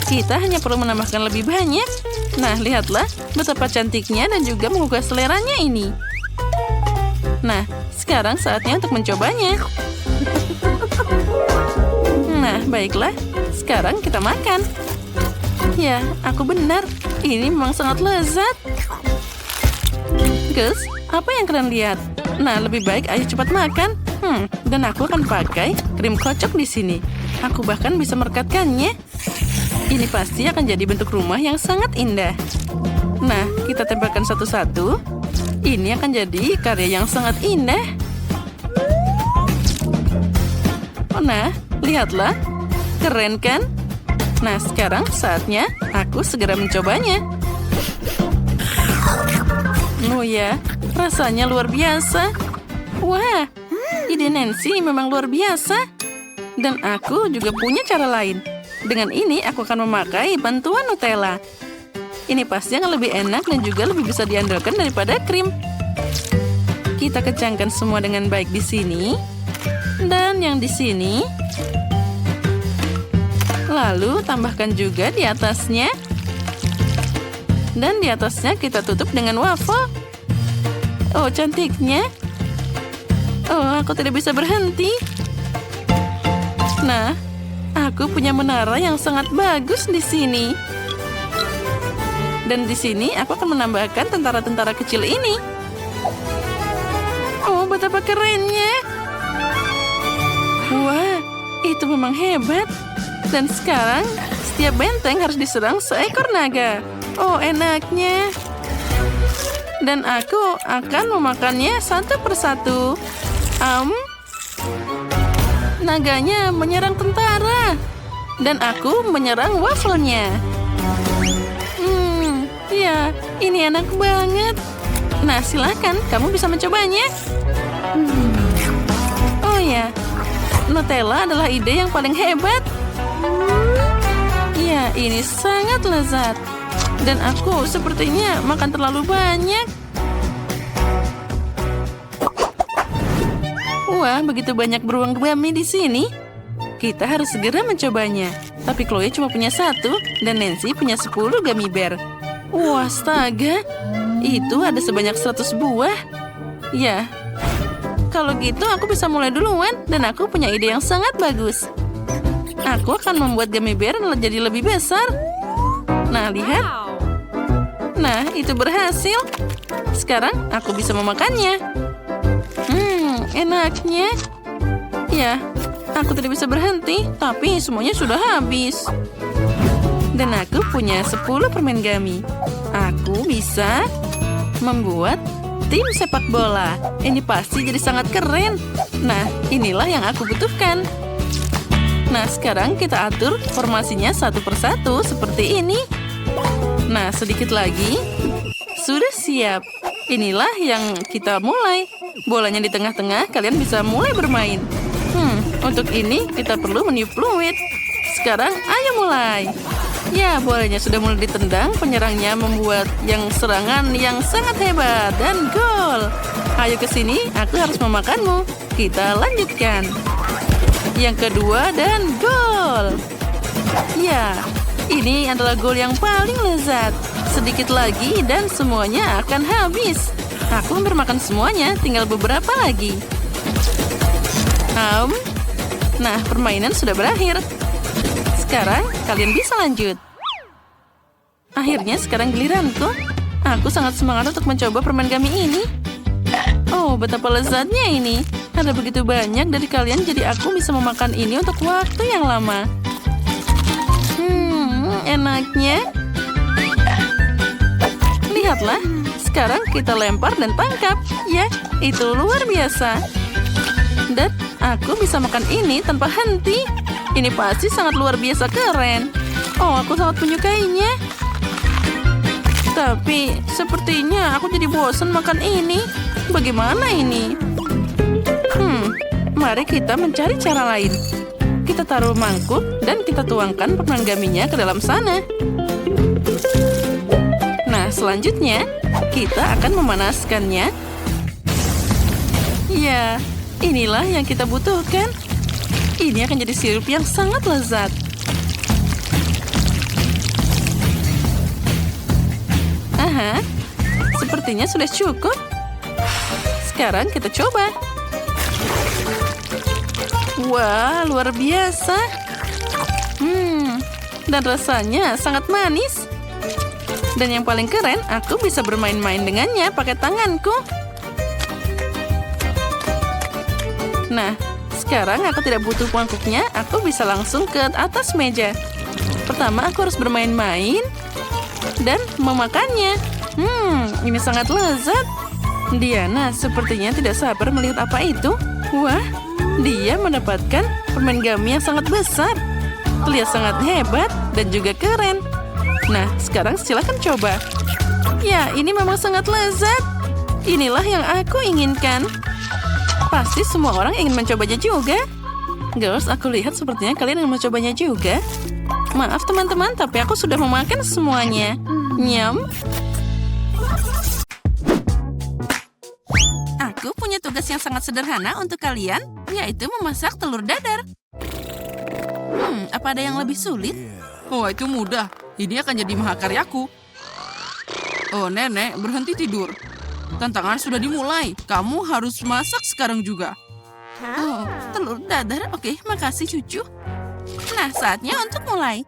Kita hanya perlu menambahkan lebih banyak. Nah, lihatlah betapa cantiknya dan juga menggugah seleranya ini. Nah, sekarang saatnya untuk mencobanya. Nah, baiklah. Sekarang kita makan. Ya, aku benar. Ini memang sangat lezat. Gus, apa yang kalian lihat? Nah, lebih baik ayo cepat makan. Dan aku akan pakai krim kocok di sini. Aku bahkan bisa merekatkannya. Ini pasti akan jadi bentuk rumah yang sangat indah. Nah, kita tempelkan satu-satu. Ini akan jadi karya yang sangat indah. Nah, lihatlah. Keren kan? Nah, sekarang saatnya aku segera mencobanya. Oh ya, rasanya luar biasa. Wah, ide Nancy memang luar biasa. Dan aku juga punya cara lain. Dengan ini aku akan memakai bantuan Nutella. Ini pasti akan lebih enak dan juga lebih bisa diandalkan daripada krim. Kita kecangkan semua dengan baik di sini. Dan yang di sini. Lalu tambahkan juga di atasnya. Dan di atasnya kita tutup dengan waffle. Oh, cantiknya. Oh, aku tidak bisa berhenti. Nah, aku punya menara yang sangat bagus di sini. Dan di sini aku akan menambahkan tentara-tentara kecil ini. Oh, betapa kerennya. Wah, itu memang hebat. Dan sekarang, setiap benteng harus diserang seekor naga. Oh, enaknya. Dan aku akan memakannya satu persatu. Naganya menyerang tentara. Dan aku menyerang waffle-nya. Ya, ini enak banget. Nah, silakan, kamu bisa mencobanya. Oh ya, Nutella adalah ide yang paling hebat. Ya, ini sangat lezat. Dan aku sepertinya makan terlalu banyak. Wah, begitu banyak beruang gummy di sini. Kita harus segera mencobanya. Tapi Chloe cuma punya 1 dan Nancy punya 10 gummy bear. Wah, astaga. Itu ada sebanyak 100 buah. Ya, kalau gitu aku bisa mulai duluan. Dan aku punya ide yang sangat bagus. Aku akan membuat gummy bear jadi lebih besar. Nah, lihat. Nah, itu berhasil. Sekarang aku bisa memakannya. Enaknya. Ya, aku tidak bisa berhenti. Tapi semuanya sudah habis. Dan aku punya 10 permen gummy. Aku bisa membuat tim sepak bola. Ini pasti jadi sangat keren. Nah, inilah yang aku butuhkan. Nah, sekarang kita atur formasinya satu persatu seperti ini. Nah, sedikit lagi. Sudah siap. Inilah yang kita mulai. Bolanya di tengah-tengah, kalian bisa mulai bermain. Untuk ini kita perlu meniup fluid. Sekarang, ayo mulai. Ya, bolanya sudah mulai ditendang. Penyerangnya membuat yang serangan yang sangat hebat. Dan gol. Ayo ke sini, aku harus memakanmu. Kita lanjutkan. Yang kedua dan gol. Ya, ini adalah gol yang paling lezat. Sedikit lagi dan semuanya akan habis. Aku hampir makan semuanya, tinggal beberapa lagi. Nah, permainan sudah berakhir. Sekarang kalian bisa lanjut. Akhirnya sekarang giliranku. Aku sangat semangat untuk mencoba permen gummy ini. Oh, betapa lezatnya ini. Ada begitu banyak dari kalian, jadi aku bisa memakan ini untuk waktu yang lama. Enaknya. Lihatlah, sekarang kita lempar dan tangkap. Ya, itu luar biasa. Dan aku bisa makan ini tanpa henti. Ini pasti sangat luar biasa keren. Oh, aku sangat menyukainya. Tapi, sepertinya aku jadi bosan makan ini. Bagaimana ini? Mari kita mencari cara lain. Kita taruh mangkuk dan kita tuangkan permen gummy-nya ke dalam sana. Nah, selanjutnya kita akan memanaskannya. Ya, inilah yang kita butuhkan. Ini akan jadi sirup yang sangat lezat. Aha, sepertinya sudah cukup. Sekarang kita coba. Wah, luar biasa. Dan rasanya sangat manis. Dan yang paling keren, aku bisa bermain-main dengannya pakai tanganku. Nah, sekarang aku tidak butuh mangkuknya, aku bisa langsung ke atas meja. Pertama, aku harus bermain-main dan memakannya. Ini sangat lezat. Diana sepertinya tidak sabar melihat apa itu. Wah, dia mendapatkan permen gummy yang sangat besar. Terlihat sangat hebat dan juga keren. Nah, sekarang silakan coba. Ya, ini memang sangat lezat. Inilah yang aku inginkan. Pasti semua orang ingin mencobanya juga. Girls, aku lihat sepertinya kalian ingin mencobanya juga. Maaf teman-teman, tapi aku sudah memakan semuanya. Nyam. Aku punya tugas yang sangat sederhana untuk kalian, yaitu memasak telur dadar. Apa ada yang lebih sulit?
Oh, itu mudah. Ini akan jadi mahakaryaku. Oh, nenek, berhenti tidur. Tantangan sudah dimulai. Kamu harus masak sekarang juga.
Oh, telur dadar. Oke, makasih cucu. Nah, saatnya untuk mulai.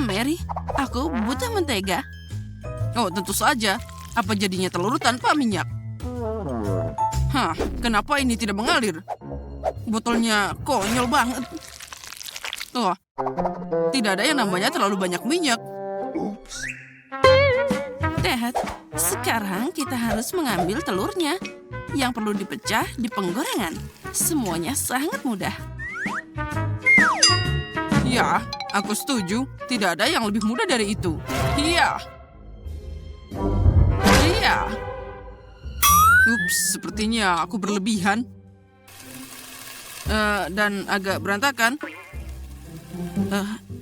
Mary, aku butuh mentega.
Oh, tentu saja. Apa jadinya telur tanpa minyak? Hah, kenapa ini tidak mengalir? Botolnya konyol banget. Oh, tidak ada yang namanya terlalu banyak minyak.
Dad, sekarang kita harus mengambil telurnya. Yang perlu dipecah di penggorengan. Semuanya sangat mudah.
Ya, aku setuju. Tidak ada yang lebih mudah dari itu. Iya. Iya. Ups, sepertinya aku berlebihan. Dan agak berantakan.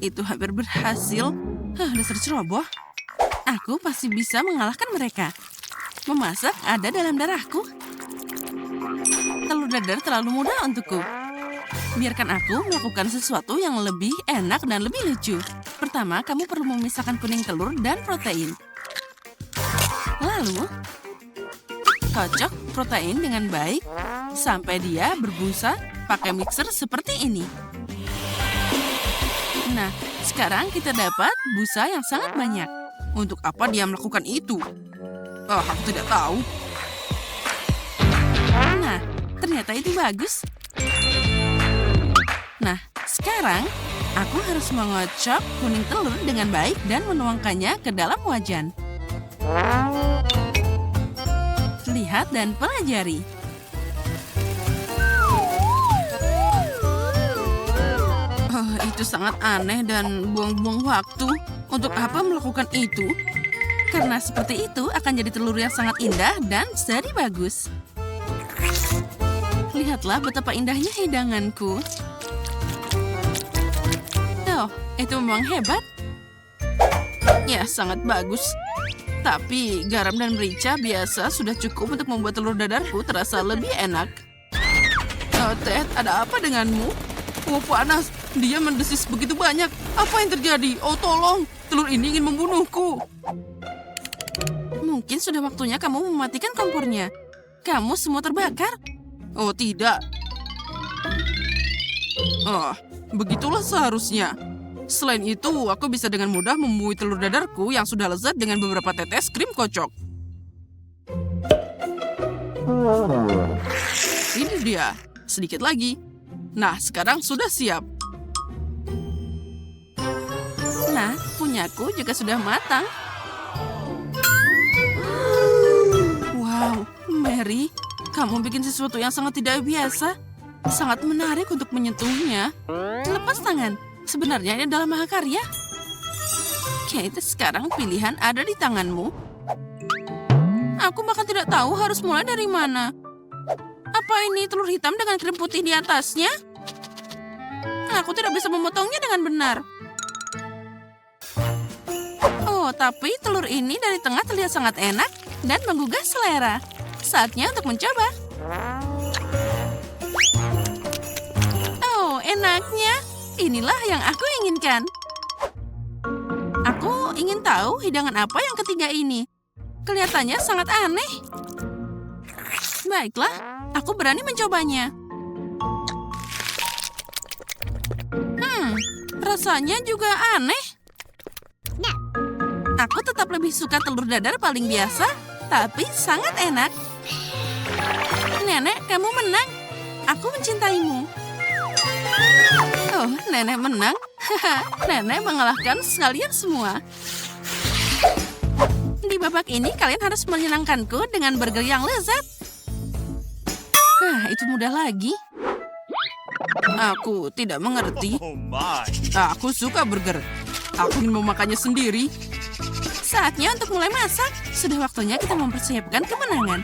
Itu hampir berhasil. Dasar ceroboh. Aku pasti bisa mengalahkan mereka. Memasak ada dalam darahku. Telur dadar terlalu mudah untukku. Biarkan aku melakukan sesuatu yang lebih enak dan lebih lucu. Pertama, kamu perlu memisahkan kuning telur dan protein. Lalu, kocok protein dengan baik sampai dia berbusa pakai mixer seperti ini. Nah, sekarang kita dapat busa yang sangat banyak.
Untuk apa dia melakukan itu? Aku tidak tahu.
Nah, ternyata itu bagus. Nah, sekarang aku harus mengocok kuning telur dengan baik dan menuangkannya ke dalam wajan.
Lihat dan pelajari. Oh, itu sangat aneh dan buang-buang waktu. Untuk apa melakukan itu? Karena seperti itu akan jadi telur yang sangat indah dan seri bagus. Lihatlah betapa indahnya hidanganku. Oh, itu memang hebat. Ya, sangat bagus. Tapi garam dan merica biasa sudah cukup untuk membuat telur dadarku terasa lebih enak. Oh, Ted, ada apa denganmu? Oh, panas. Dia mendesis begitu banyak. Apa yang terjadi? Oh, tolong. Telur ini ingin membunuhku. Mungkin sudah waktunya kamu mematikan kompornya. Kamu semua terbakar. Oh, tidak. Oh, begitulah seharusnya. Selain itu, aku bisa dengan mudah membuih telur dadarku yang sudah lezat dengan beberapa tetes krim kocok. Ini dia. Sedikit lagi. Nah, sekarang sudah siap. Nah, punyaku juga sudah matang. Wow, Mary, kamu bikin sesuatu yang sangat tidak biasa. Sangat menarik untuk menyentuhnya. Lepas tangan. Sebenarnya ini adalah mahakarya. Kate, sekarang pilihan ada di tanganmu. Aku bahkan tidak tahu harus mulai dari mana. Apa ini telur hitam dengan krim putih di atasnya? Aku tidak bisa memotongnya dengan benar. Oh, tapi telur ini dari tengah terlihat sangat enak dan menggugah selera. Saatnya untuk mencoba. Oh, enaknya. Inilah yang aku inginkan. Aku ingin tahu hidangan apa yang ketiga ini. Kelihatannya sangat aneh. Baiklah, aku berani mencobanya. Rasanya juga aneh. Aku tetap lebih suka telur dadar paling biasa, tapi sangat enak. Nenek, kamu menang. Aku mencintaimu. Oh, nenek menang. Nenek mengalahkan sekalian semua. Di babak ini kalian harus menyenangkanku dengan burger yang lezat. Itu mudah lagi. Aku tidak mengerti. Aku suka burger. Aku ingin memakannya sendiri. Saatnya untuk mulai masak. Sudah waktunya kita mempersiapkan kemenangan.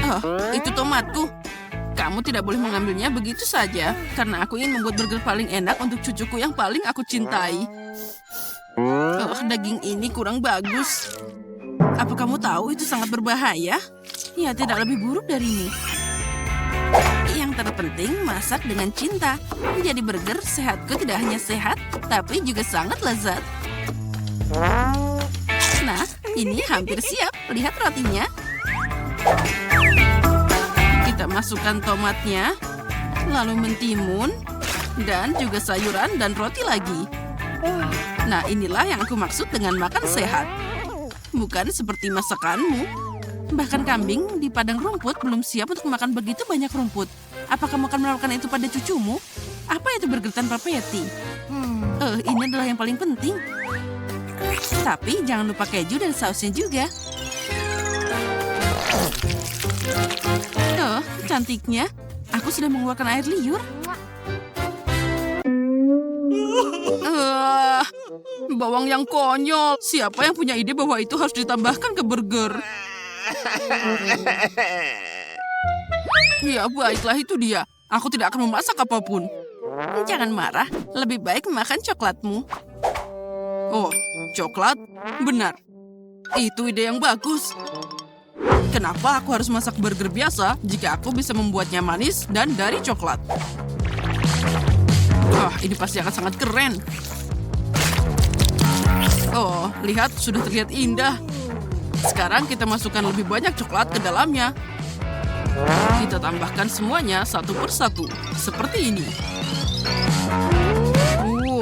Oh, itu tomatku. Kamu tidak boleh mengambilnya begitu saja, karena aku ingin membuat burger paling enak untuk cucuku yang paling aku cintai. Oh, daging ini kurang bagus. Apa kamu tahu itu sangat berbahaya? Ya, tidak lebih buruk dari ini. Yang terpenting, masak dengan cinta. Jadi burger sehatku tidak hanya sehat, tapi juga sangat lezat. Nah, ini hampir siap. Lihat rotinya. Kita masukkan tomatnya, lalu mentimun, dan juga sayuran dan roti lagi. Nah, inilah yang aku maksud dengan makan sehat. Bukan seperti masakanmu. Bahkan kambing di padang rumput belum siap untuk makan begitu banyak rumput. Apa kamu akan melakukan itu pada cucumu? Apa itu burger tanpa patty? Ini adalah yang paling penting. Tapi jangan lupa keju dan sausnya juga. Oh, cantiknya. Aku sudah mengeluarkan air liur. Bawang yang konyol. Siapa yang punya ide bahwa itu harus ditambahkan ke burger? Ya, baiklah, itu dia. Aku tidak akan memasak apapun. Jangan marah. Lebih baik makan coklatmu. Oh, coklat? Benar. Itu ide yang bagus. Kenapa aku harus masak burger biasa jika aku bisa membuatnya manis dan dari coklat? Ini pasti akan sangat keren. Oh, lihat, sudah terlihat indah. Sekarang kita masukkan lebih banyak coklat ke dalamnya. Kita tambahkan semuanya satu persatu, seperti ini.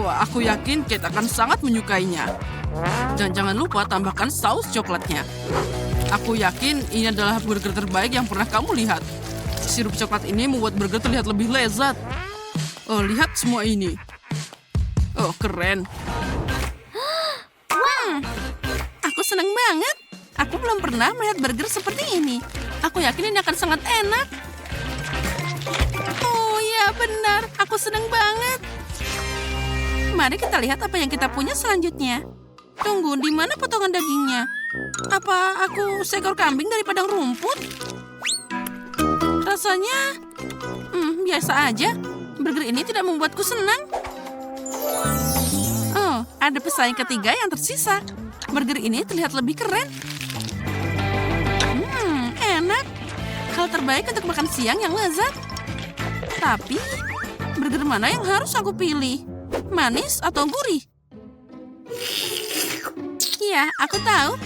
Aku yakin Kate akan sangat menyukainya. Dan jangan lupa tambahkan saus coklatnya. Aku yakin ini adalah burger terbaik yang pernah kamu lihat. Sirup coklat ini membuat burger terlihat lebih lezat. Oh, lihat semua ini. Oh, keren. senang banget. Aku belum pernah melihat burger seperti ini. Aku yakin ini akan sangat enak. Oh ya benar, aku senang banget. Mari kita lihat apa yang kita punya selanjutnya. Tunggu, di mana potongan dagingnya? Apa aku seekor kambing dari padang rumput? Rasanya, biasa aja. Burger ini tidak membuatku senang. Oh, ada pesaing ketiga yang tersisa. Burger ini terlihat lebih keren. Enak. Hal terbaik untuk makan siang yang lezat. Tapi, burger mana yang harus aku pilih? Manis atau gurih? Ya, aku tahu.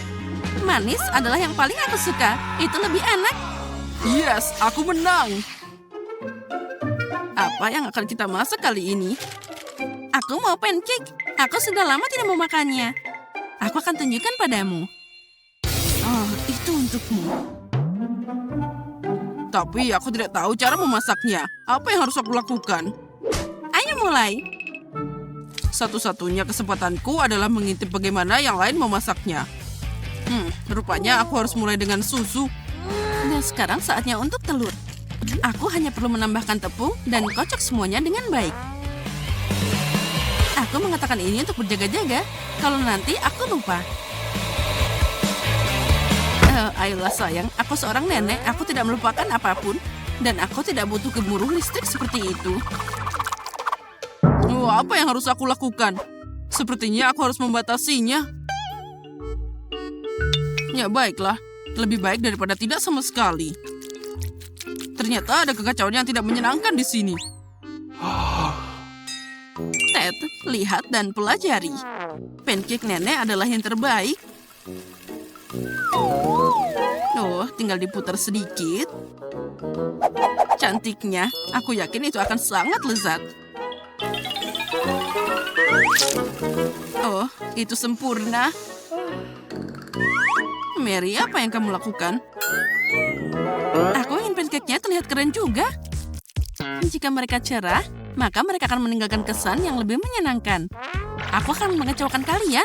Manis adalah yang paling aku suka. Itu lebih enak. Yes, aku menang. Apa yang akan kita masak kali ini? Aku mau pancake. Aku sudah lama tidak mau makannya. Aku akan tunjukkan padamu. Oh, itu untukmu. Tapi aku tidak tahu cara memasaknya. Apa yang harus aku lakukan? Ayo mulai. Satu-satunya kesempatanku adalah mengintip bagaimana yang lain memasaknya. Rupanya aku harus mulai dengan susu. Dan sekarang saatnya untuk telur. Aku hanya perlu menambahkan tepung dan kocok semuanya dengan baik. Aku mengatakan ini untuk berjaga-jaga. Kalau nanti aku lupa. Ayolah sayang, aku seorang nenek. Aku tidak melupakan apapun. Dan aku tidak butuh gemuruh listrik seperti itu. Oh, apa yang harus aku lakukan? Sepertinya aku harus membatasinya. Ya baiklah, lebih baik daripada tidak sama sekali. Ternyata ada kekacauan yang tidak menyenangkan di sini. Ted, lihat dan pelajari. Pancake nenek adalah yang terbaik. Oh, tinggal diputar sedikit. Cantiknya, aku yakin itu akan sangat lezat. Oh, itu sempurna. Mary, apa yang kamu lakukan? Aku ingin pancake-nya terlihat keren juga. Jika mereka cerah, maka mereka akan meninggalkan kesan yang lebih menyenangkan. Aku akan mengecewakan kalian.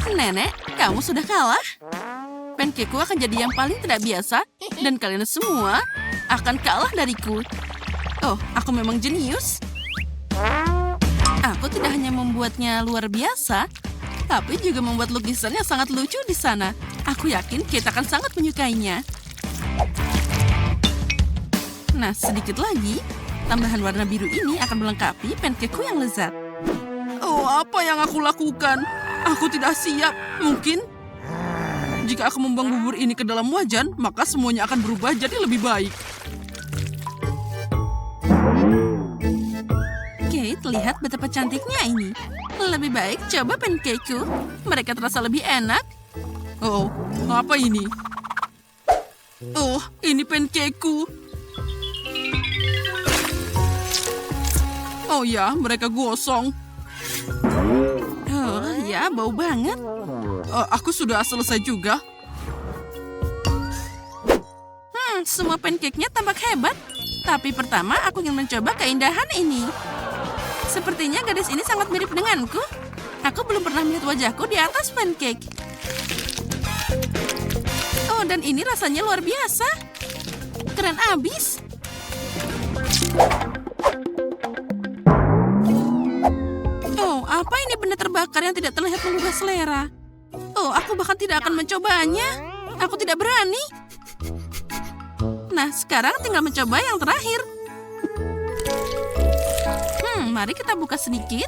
Nenek, kamu sudah kalah. Pancake-ku akan jadi yang paling tidak biasa, dan kalian semua akan kalah dariku. Oh, aku memang jenius. Aku tidak hanya membuatnya luar biasa, tapi juga membuat lukisan yang sangat lucu di sana. Aku yakin kita akan sangat menyukainya. Nah, sedikit lagi, tambahan warna biru ini akan melengkapi pancake-ku yang lezat. Oh, apa yang aku lakukan? Aku tidak siap. Mungkin jika aku membuang bubur ini ke dalam wajan, maka semuanya akan berubah jadi lebih baik. Kate, lihat betapa cantiknya ini. Lebih baik coba pancake-ku. Mereka terasa lebih enak. Oh, apa ini? Oh, ini pancake-ku. Oh ya, mereka gosong. Oh ya, bau banget. Aku sudah selesai juga. Semua pancake-nya tampak hebat. Tapi pertama aku ingin mencoba keindahan ini. Sepertinya gadis ini sangat mirip denganku. Aku belum pernah melihat wajahku di atas pancake. Oh, dan ini rasanya luar biasa. Keren abis. Oh, apa ini benda terbakar yang tidak terlihat mengubah selera? Oh, aku bahkan tidak akan mencobanya. Aku tidak berani. Nah, sekarang tinggal mencoba yang terakhir. Mari kita buka sedikit.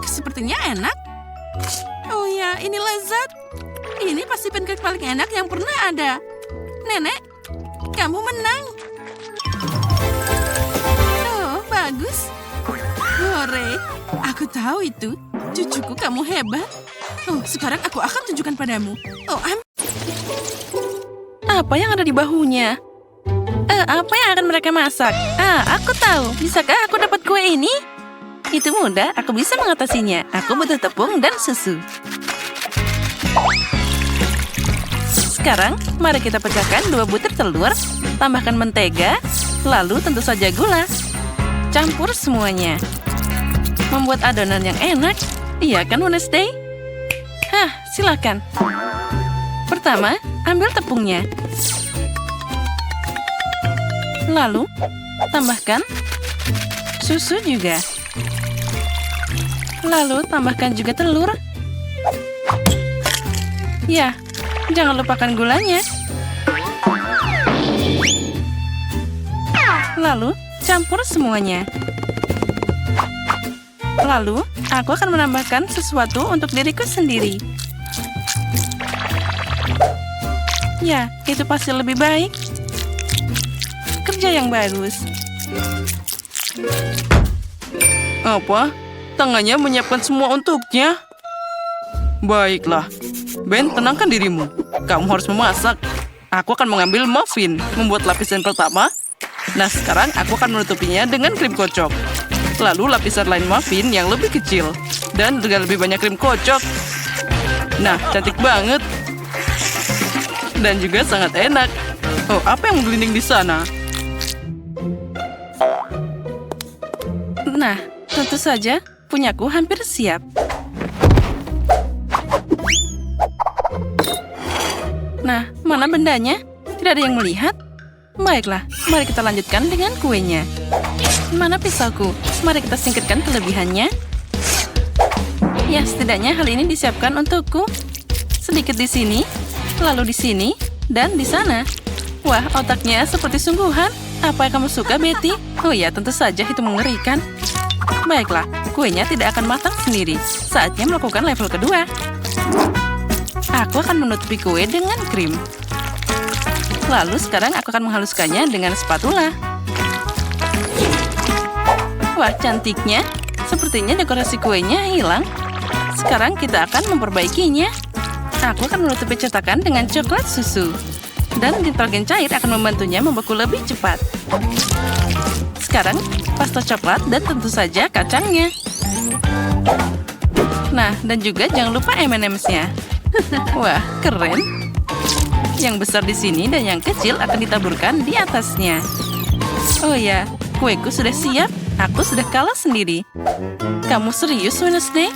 Sepertinya enak. Oh ya, ini lezat. Ini pasti pancake paling enak yang pernah ada. Nenek, kamu menang. Oh, bagus. Hore, aku tahu itu. Cucuku, kamu hebat. Oh, sekarang aku akan tunjukkan padamu. Oh, apa yang ada di bahunya? Apa yang akan mereka masak? Aku tahu. Bisakah aku dapat kue ini? Itu mudah, aku bisa mengatasinya. Aku butuh tepung dan susu. Sekarang, mari kita pecahkan 2 butir telur, tambahkan mentega, lalu tentu saja gula. Campur semuanya. Membuat adonan yang enak. Iya kan, Wednesday?
silakan. Pertama, ambil tepungnya. Lalu, tambahkan susu juga. Lalu, tambahkan juga telur. Ya, jangan lupakan gulanya. Lalu, campur semuanya. Lalu, aku akan menambahkan sesuatu untuk diriku sendiri. Ya, itu pasti lebih baik. Kerja yang bagus.
Apa? Tangannya menyiapkan semua untuknya? Baiklah. Ben, tenangkan dirimu. Kamu harus memasak. Aku akan mengambil muffin, membuat lapisan pertama. Nah, sekarang aku akan menutupinya dengan krim kocok. Lalu lapisan lain muffin yang lebih kecil. Dan dengan lebih banyak krim kocok. Nah, cantik banget. Dan juga sangat enak. Oh, apa yang menggelinding di sana?
Nah, tentu saja punyaku hampir siap. Nah, mana bendanya? Tidak ada yang melihat? Baiklah, mari kita lanjutkan dengan kuenya. Mana pisauku? Mari kita singkirkan kelebihannya. Ya, setidaknya hal ini disiapkan untukku. Sedikit di sini, lalu di sini, dan di sana. Wah, otaknya seperti sungguhan. Apa yang kamu suka, Betty? Oh ya, tentu saja itu mengerikan. Baiklah, kuenya tidak akan matang sendiri. Saatnya melakukan level kedua. Aku akan menutupi kue dengan krim. Lalu sekarang aku akan menghaluskannya dengan spatula. Wah, cantiknya. Sepertinya dekorasi kuenya hilang. Sekarang kita akan memperbaikinya. Aku akan menutupi cetakan dengan coklat susu. Dan nitrogen cair akan membantunya membeku lebih cepat. Sekarang, pasta coklat dan tentu saja kacangnya. Nah, dan juga jangan lupa M&M's-nya. Wah, keren. Yang besar di sini dan yang kecil akan ditaburkan di atasnya. Oh ya, kueku sudah siap. Aku sudah kalah sendiri. Kamu serius, Wednesday?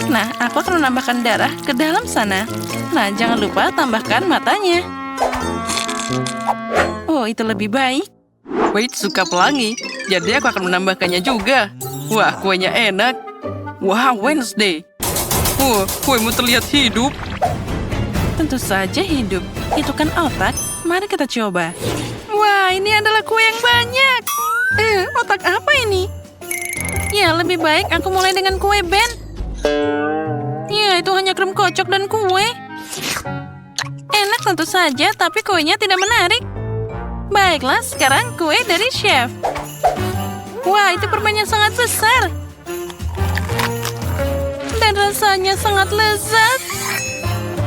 Nah, aku akan menambahkan darah ke dalam sana. Nah, jangan lupa tambahkan matanya. Oh, itu lebih baik.
Wait, suka pelangi. Jadi aku akan menambahkannya juga. Wah, kuenya enak. Wah, Wednesday. Kuemu terlihat hidup.
Tentu saja hidup. Itu kan otak. Mari kita coba. Wah, ini adalah kue yang banyak. Otak apa ini? Ya, lebih baik aku mulai dengan kue Ben. Ya, itu hanya krim kocok dan kue. Enak tentu saja, tapi kuenya tidak menarik. Baiklah, sekarang kue dari chef. Wah, itu permen yang sangat besar. Dan rasanya sangat lezat.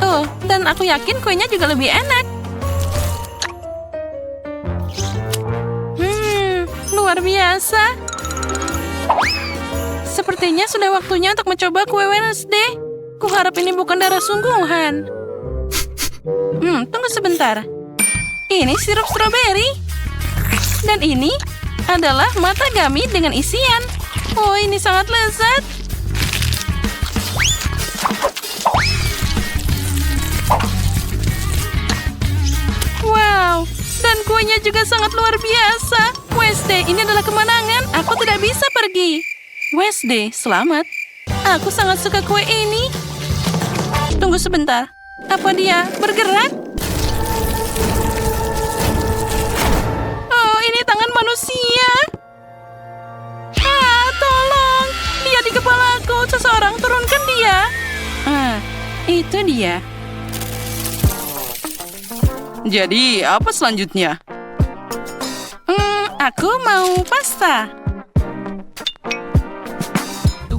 Oh, dan aku yakin kuenya juga lebih enak. Luar biasa. Sepertinya sudah waktunya untuk mencoba kue Wednesday. Kuharap ini bukan darah sungguhan. Tunggu sebentar. Ini sirup stroberi. Dan ini adalah mata gami dengan isian. Oh, ini sangat lezat. Wow, dan kuenya juga sangat luar biasa. Wednesday, ini adalah kemenangan. Aku tidak bisa pergi. Wednesday, selamat. Aku sangat suka kue ini. Tunggu sebentar. Apa dia bergerak? Oh, ini tangan manusia. Tolong. Dia di kepalaku. Seseorang turunkan dia. Itu dia.
Jadi, apa selanjutnya?
Aku mau pasta.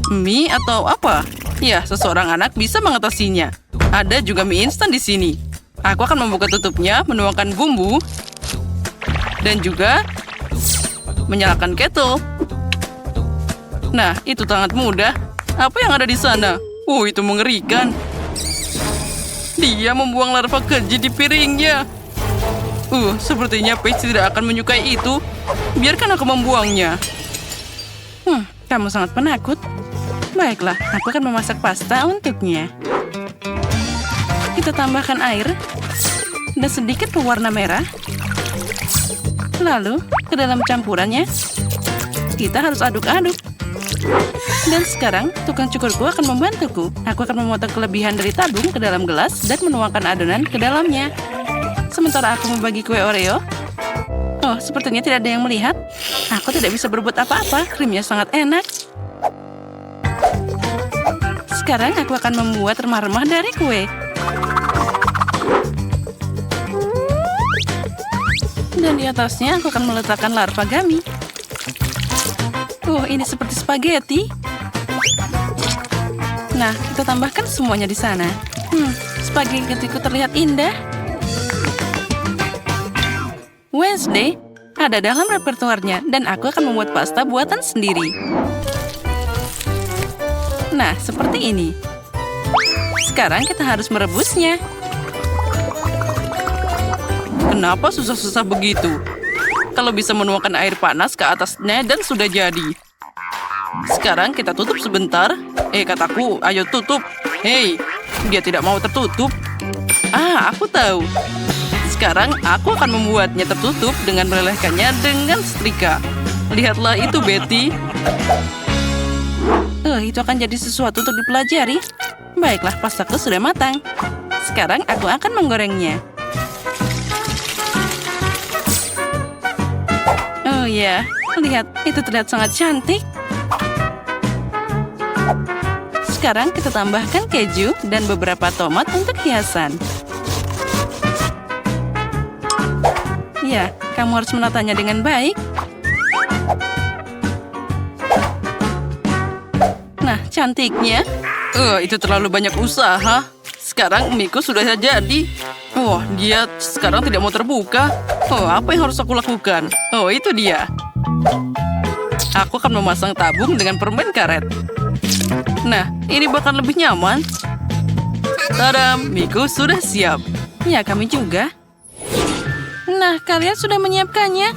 Mie atau apa? Ya, seseorang anak bisa mengatasinya. Ada juga mie instan di sini. Aku akan membuka tutupnya, menuangkan bumbu, dan juga menyalakan kettle. Nah, itu sangat mudah. Apa yang ada di sana? Itu mengerikan. Dia membuang larva keji di piringnya. Sepertinya Paige tidak akan menyukai itu. Biarkan aku membuangnya.
Kamu sangat penakut. Baiklah, aku akan memasak pasta untuknya. kita tambahkan air dan sedikit pewarna merah. Lalu, ke dalam campurannya, kita harus aduk-aduk. Dan sekarang, tukang cukurku akan membantuku. Aku akan memotong kelebihan dari tabung ke dalam gelas dan menuangkan adonan ke dalamnya. Sementara aku membagi kue Oreo. Oh, sepertinya tidak ada yang melihat. Aku tidak bisa berbuat apa-apa, krimnya sangat enak. Sekarang aku akan membuat remah-remah dari kue. Dan di atasnya aku akan meletakkan larva gummy. Ini seperti spaghetti. Nah, kita tambahkan semuanya di sana. Spaghettiku terlihat indah. Wednesday ada dalam repertoarnya dan aku akan membuat pasta buatan sendiri. Nah, seperti ini. Sekarang kita harus merebusnya. Kenapa susah-susah begitu? Kalau bisa menuangkan air panas ke atasnya dan sudah jadi. Sekarang kita tutup sebentar. Kataku, ayo tutup. Hei, dia tidak mau tertutup. Aku tahu. Sekarang aku akan membuatnya tertutup dengan melelehkannya dengan setrika. Lihatlah itu, Betty. Itu akan jadi sesuatu untuk dipelajari. Baiklah, pastaku sudah matang. Sekarang aku akan menggorengnya. Ya, lihat, itu terlihat sangat cantik. Sekarang kita tambahkan keju dan beberapa tomat untuk hiasan. Ya, kamu harus menatanya dengan baik. Nah, cantiknya. Itu terlalu banyak usaha. Sekarang miku sudah jadi. Dia sekarang tidak mau terbuka. Apa yang harus aku lakukan? Itu dia. Aku akan memasang tabung dengan permen karet. Nah, ini bakal lebih nyaman. Tadam, miku sudah siap. Ya, kami juga. Nah, kalian sudah menyiapkannya.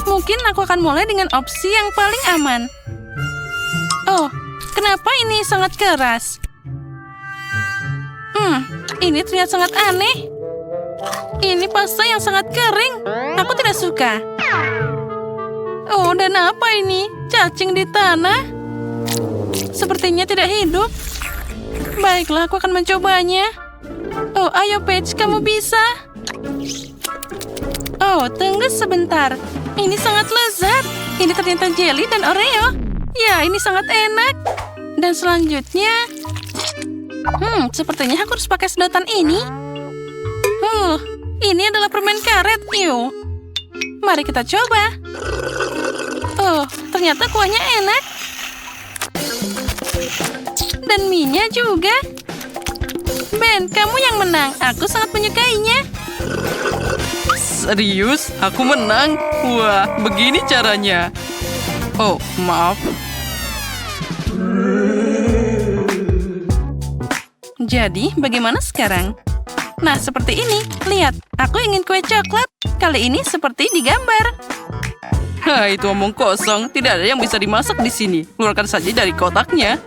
Mungkin aku akan mulai dengan opsi yang paling aman. Kenapa ini sangat keras? Ini terlihat sangat aneh. Ini pasta yang sangat kering. Aku tidak suka. Dan apa ini? Cacing di tanah? Sepertinya tidak hidup. Baiklah, aku akan mencobanya. Ayo Paige, kamu bisa. Tunggu sebentar. Ini sangat lezat. Ini ternyata jelly dan Oreo. Ya, ini sangat enak. Dan selanjutnya... sepertinya aku harus pakai sedotan ini. Ini adalah permen karet. Mari kita coba. Ternyata kuahnya enak. Dan mie-nya juga. Ben, kamu yang menang. Aku sangat menyukainya.
Serius? Aku menang? Wah, begini caranya. Maaf.
Jadi, bagaimana sekarang? Nah, seperti ini. Lihat, aku ingin kue coklat. Kali ini seperti di gambar.
Itu omong kosong. Tidak ada yang bisa dimasak di sini. Keluarkan saja dari kotaknya.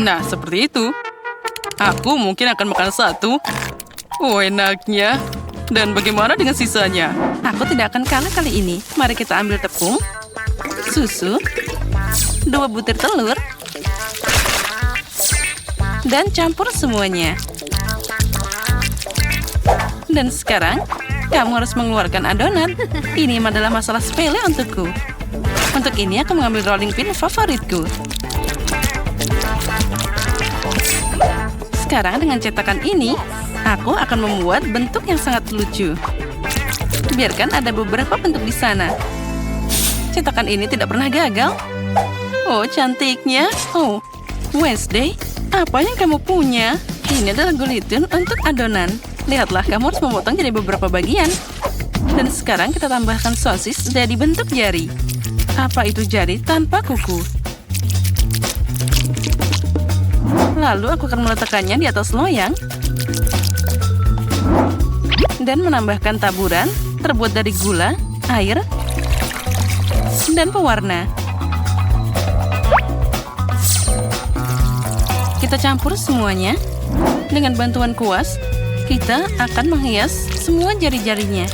Nah, seperti itu. Aku mungkin akan makan satu. Enaknya. Dan bagaimana dengan sisanya?
Aku tidak akan kalah kali ini. Mari kita ambil tepung, susu, 2 butir telur, dan campur semuanya. Dan sekarang, kamu harus mengeluarkan adonan. Ini adalah masalah sepele untukku. Untuk ini, aku mengambil rolling pin favoritku. Sekarang dengan cetakan ini, aku akan membuat bentuk yang sangat lucu. Biarkan ada beberapa bentuk di sana. Cetakan ini tidak pernah gagal. Cantiknya. Wednesday, apa yang kamu punya? Ini adalah gulitun untuk adonan. Lihatlah, kamu harus memotong jadi beberapa bagian. Dan sekarang kita tambahkan sosis jadi bentuk jari. Apa itu jari tanpa kuku? Lalu aku akan meletakkannya di atas loyang. Dan menambahkan taburan terbuat dari gula, air, dan pewarna. kita campur semuanya. Dengan bantuan kuas, kita akan menghias semua jari-jarinya.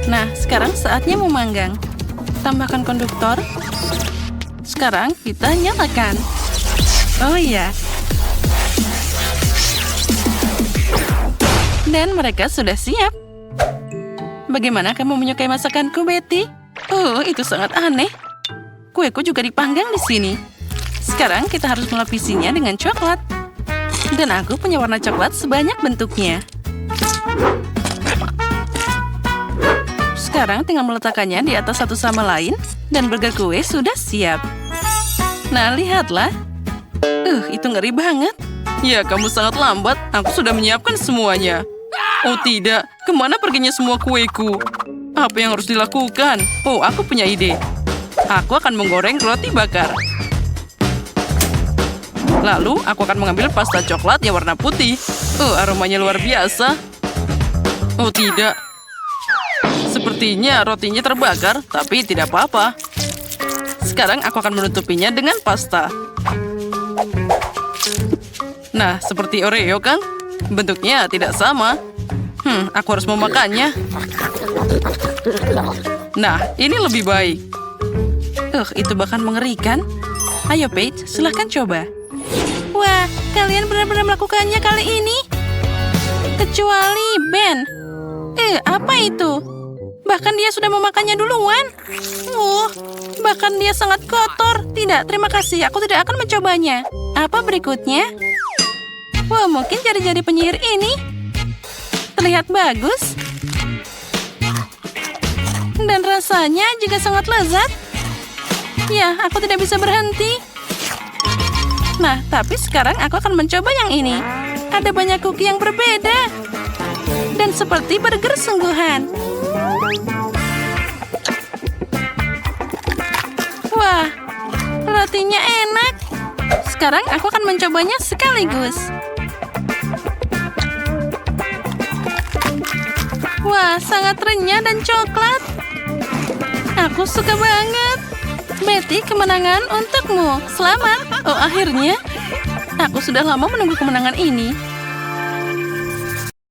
Nah, sekarang saatnya memanggang. Tambahkan konduktor. Sekarang kita nyalakan. Oh iya. Dan mereka sudah siap. Bagaimana kamu menyukai masakanku, Betty? Oh, itu sangat aneh. Kueku juga dipanggang di sini. Sekarang kita harus melapisinya dengan coklat. Dan aku punya warna coklat sebanyak bentuknya. Sekarang tinggal meletakkannya di atas satu sama lain dan burger kue sudah siap. Nah, lihatlah. Itu ngeri banget. Ya, kamu sangat lambat. Aku sudah menyiapkan semuanya. Oh tidak, kemana perginya semua kueku? Apa yang harus dilakukan? Oh, aku punya ide. Aku akan menggoreng roti bakar. Lalu, aku akan mengambil pasta coklat yang warna putih. Aromanya luar biasa. Oh, tidak. Sepertinya rotinya terbakar, tapi tidak apa-apa. Sekarang aku akan menutupinya dengan pasta. Nah, seperti Oreo kan? Bentuknya tidak sama. Aku harus memakannya. Nah, ini lebih baik. Itu bahkan mengerikan. Ayo, Paige, silahkan coba. Wah, kalian benar-benar melakukannya kali ini? Kecuali Ben. Apa itu? Bahkan dia sudah memakannya duluan. Bahkan dia sangat kotor. Tidak, terima kasih. Aku tidak akan mencobanya. Apa berikutnya? Wah, mungkin jari-jari penyihir ini terlihat bagus. Dan rasanya juga sangat lezat. Ya, aku tidak bisa berhenti. Nah, tapi sekarang aku akan mencoba yang ini. Ada banyak cookie yang berbeda. Dan seperti burger sungguhan. Wah, rotinya enak. Sekarang aku akan mencobanya sekaligus. Wah, sangat renyah dan coklat. Aku suka banget. Betty, kemenangan untukmu. Selamat. Oh, akhirnya. Aku sudah lama menunggu kemenangan ini.